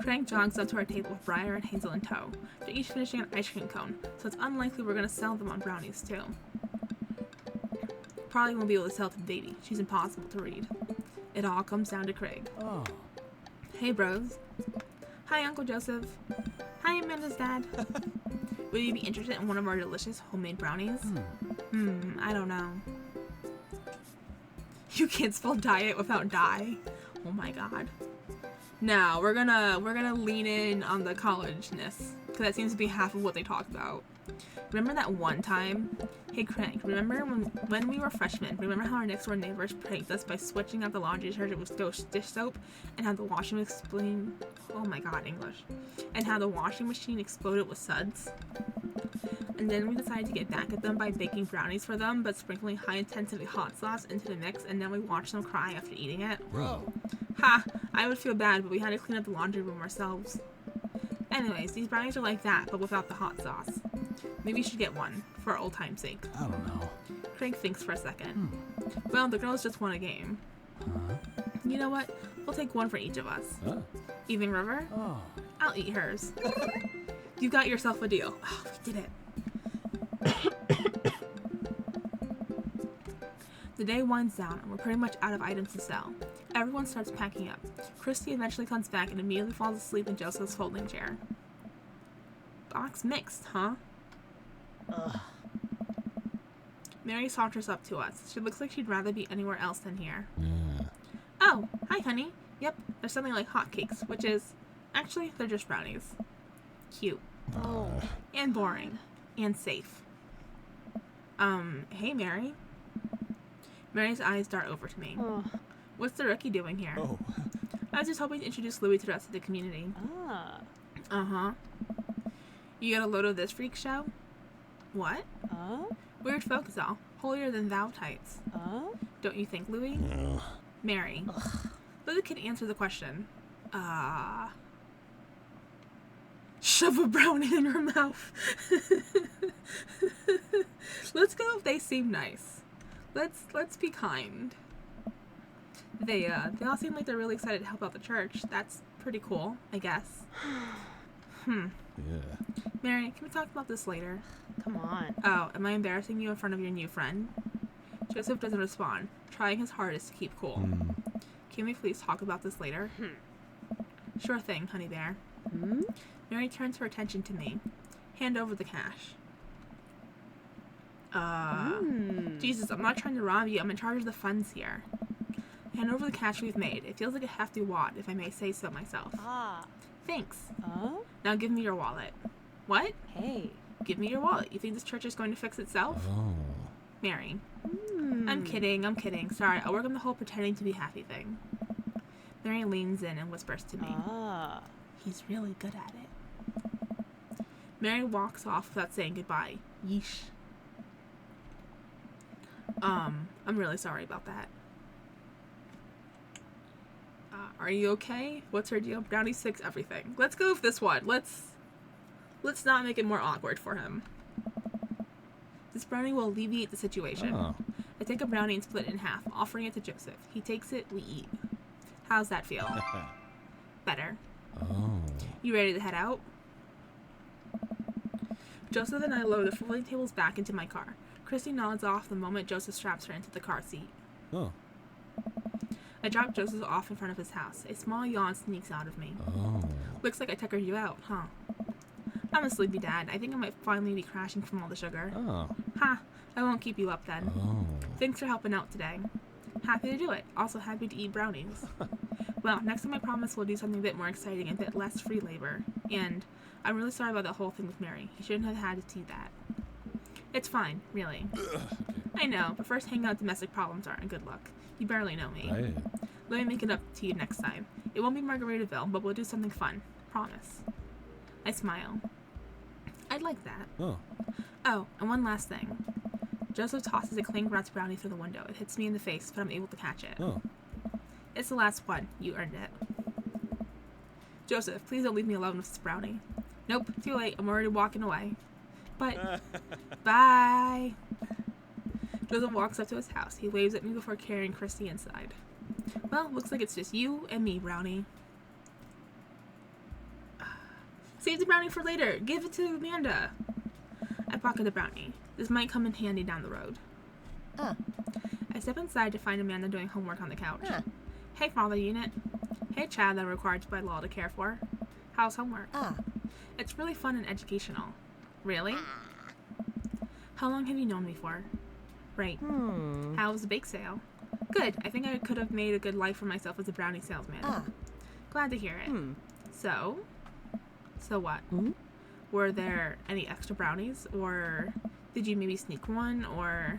S1: Craig jogs up to our table with Briar and Hazel in tow. They're each finishing an ice cream cone, so it's unlikely we're gonna sell them on brownies too. Probably won't be able to sell to the baby. She's impossible to read. It all comes down to Craig.
S3: Oh.
S1: Hey, bros. Hi, Uncle Joseph. Hi, Amanda's dad. Would you be interested in one of our delicious homemade brownies? I don't know. You can't spell diet without die. Oh my god. No, we're gonna lean in on the college-ness, because that seems to be half of what they talk about. Remember that one time? Hey Craig, remember when we were freshmen, remember how our next door neighbors pranked us by switching out the laundry detergent with dish soap, and how the washing machine, oh my god, English, and how the washing machine exploded with suds? And then we decided to get back at them by baking brownies for them, but sprinkling high-intensity hot sauce into the mix, and then we watched them cry after eating it.
S3: Bro.
S1: Ha! I would feel bad, but we had to clean up the laundry room ourselves. Anyways, these brownies are like that, but without the hot sauce. Maybe you should get one, for old time's sake.
S3: I don't know.
S1: Craig thinks for a second. Well, the girls just won a game. You know what? We'll take one for each of us.
S4: Oh.
S1: Evening River?
S3: Oh.
S1: I'll eat hers. You got yourself a deal. Oh, we did it. The day winds down, and we're pretty much out of items to sell. Everyone starts packing up. Christy eventually comes back and immediately falls asleep in Joseph's folding chair. Box mixed, huh? Mary saunters up to us. She looks like she'd rather be anywhere else than here.
S4: Yeah.
S1: Oh, hi, honey. Yep, they're something like hotcakes, which is... Actually, they're just brownies. Cute.
S5: Oh.
S1: And boring. And safe. Hey, Mary. Mary's eyes dart over to me.
S5: Oh.
S1: What's the rookie doing here?
S3: Oh.
S1: I was just hoping to introduce Louis to the rest of the community.
S5: Ah.
S1: Uh-huh. You got a load of this freak show? What? Weird folk is all. Holier than thou types. Don't you think, Louis?
S4: No.
S1: Mary. Let the kid answer the question. Shove a brownie in her mouth. Let's go if they seem nice. Let's be kind. They all seem like they're really excited to help out the church. That's pretty cool, I guess.
S4: Yeah.
S1: Mary, can we talk about this later?
S5: Come on.
S1: Oh, am I embarrassing you in front of your new friend? Joseph doesn't respond, trying his hardest to keep cool. Can we please talk about this later? Sure thing, honey bear. Mary turns her attention to me. Hand over the cash. Jesus, I'm not trying to rob you. I'm in charge of the funds here. Hand over the cash we've made. It feels like a hefty wad, if I may say so myself. Thanks. Now give me your wallet. What?
S5: Hey.
S1: Give me your wallet. You think this church is going to fix itself?
S4: Oh.
S1: Mary. I'm kidding. Sorry, I'll work on the whole pretending to be happy thing. Mary leans in and whispers to me. He's really good at it. Mary walks off without saying goodbye. Yeesh. I'm really sorry about that. Are you okay? What's her deal? Brownie fix everything. Let's go with this one. Let's not make it more awkward for him. This brownie will alleviate the situation.
S4: Oh.
S1: I take a brownie and split it in half, offering it to Joseph. He takes it, we eat. How's that feel? Better.
S4: Oh.
S1: You ready to head out? Joseph and I load the folding tables back into my car. Christy nods off the moment Joseph straps her into the car seat.
S4: Oh.
S1: I drop Joseph off in front of his house. A small yawn sneaks out of me.
S4: Oh.
S1: Looks like I tuckered you out, huh? I'm a sleepy dad. I think I might finally be crashing from all the sugar.
S4: Oh.
S1: Ha! I won't keep you up then.
S4: Oh.
S1: Thanks for helping out today. Happy to do it. Also happy to eat brownies. Well, next time I promise we'll do something a bit more exciting and a bit less free labor. And I'm really sorry about that whole thing with Mary. He shouldn't have had to see that. It's fine, really. I know, but first hanging out domestic problems aren't a good look. You barely know me.
S4: Right.
S1: Let me make it up to you next time. It won't be Margaritaville, but we'll do something fun. Promise. I smile. I'd like that.
S4: Oh.
S1: Oh, and one last thing. Joseph tosses a Klingratz brownie through the window. It hits me in the face, but I'm able to catch it.
S4: Oh.
S1: It's the last one. You earned it. Joseph, please don't leave me alone with this brownie. Nope, too late. I'm already walking away. But, bye. Joseph walks up to his house. He waves at me before carrying Christy inside. Well, looks like it's just you and me, Brownie. Save the brownie for later. Give it to Amanda. I pocket the brownie. This might come in handy down the road. I step inside to find Amanda doing homework on the couch. Hey, father unit. Hey, child that I'm required by law to care for. How's homework? It's really fun and educational. Really? How long have you known me for? Right. How was the bake sale? Good. I think I could have made a good life for myself as a brownie salesman. Glad to hear it. So what? Were there any extra brownies? Or did you maybe sneak one? Or...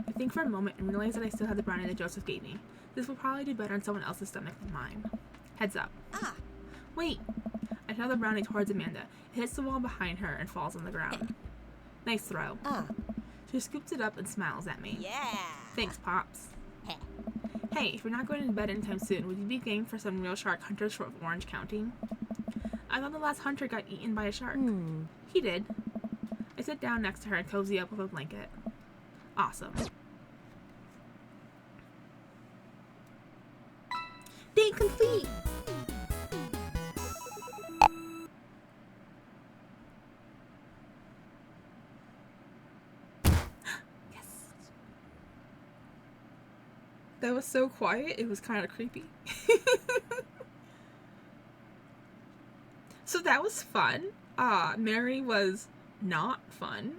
S1: I think for a moment and realized that I still had the brownie that Joseph gave me. This will probably do better on someone else's stomach than mine. Heads up. Wait! I throw the brownie towards Amanda. It hits the wall behind her and falls on the ground. Nice throw. She scoops it up and smiles at me.
S2: Yeah.
S1: Thanks, Pops. Hey, if you're not going to bed anytime soon, would you be game for some real shark hunters from Orange County? I thought the last hunter got eaten by a shark. He did. I sit down next to her and cozy up with a blanket. Awesome. Day complete! Yes! That was so quiet, it was kind of creepy. So that was fun. Mary was not fun.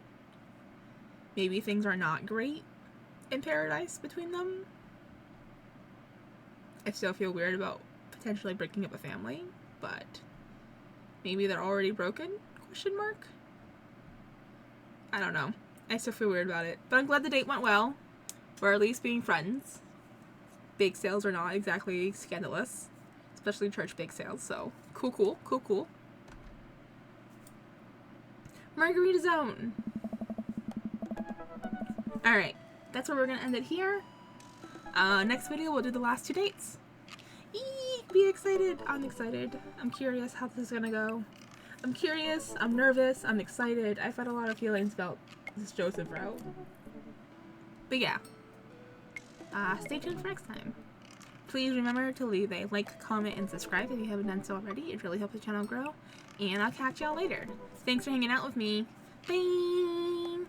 S1: Maybe things are not great in paradise between them. I still feel weird about potentially breaking up a family, but maybe they're already broken? Question mark? I don't know. I still feel weird about it. But I'm glad the date went well. Or at least being friends. Bake sales are not exactly scandalous. Especially church bake sales, so cool. Margarita Zone! Alright, that's where we're gonna end it here. Next video we'll do the last 2 dates. Be excited. I'm excited. I'm curious how this is gonna go. I'm curious, I'm nervous, I'm excited. I've had a lot of feelings about this Joseph route. But yeah. Stay tuned for next time. Please remember to leave a like, comment, and subscribe if you haven't done so already. It really helps the channel grow. And I'll catch y'all later. Thanks for hanging out with me. Bye!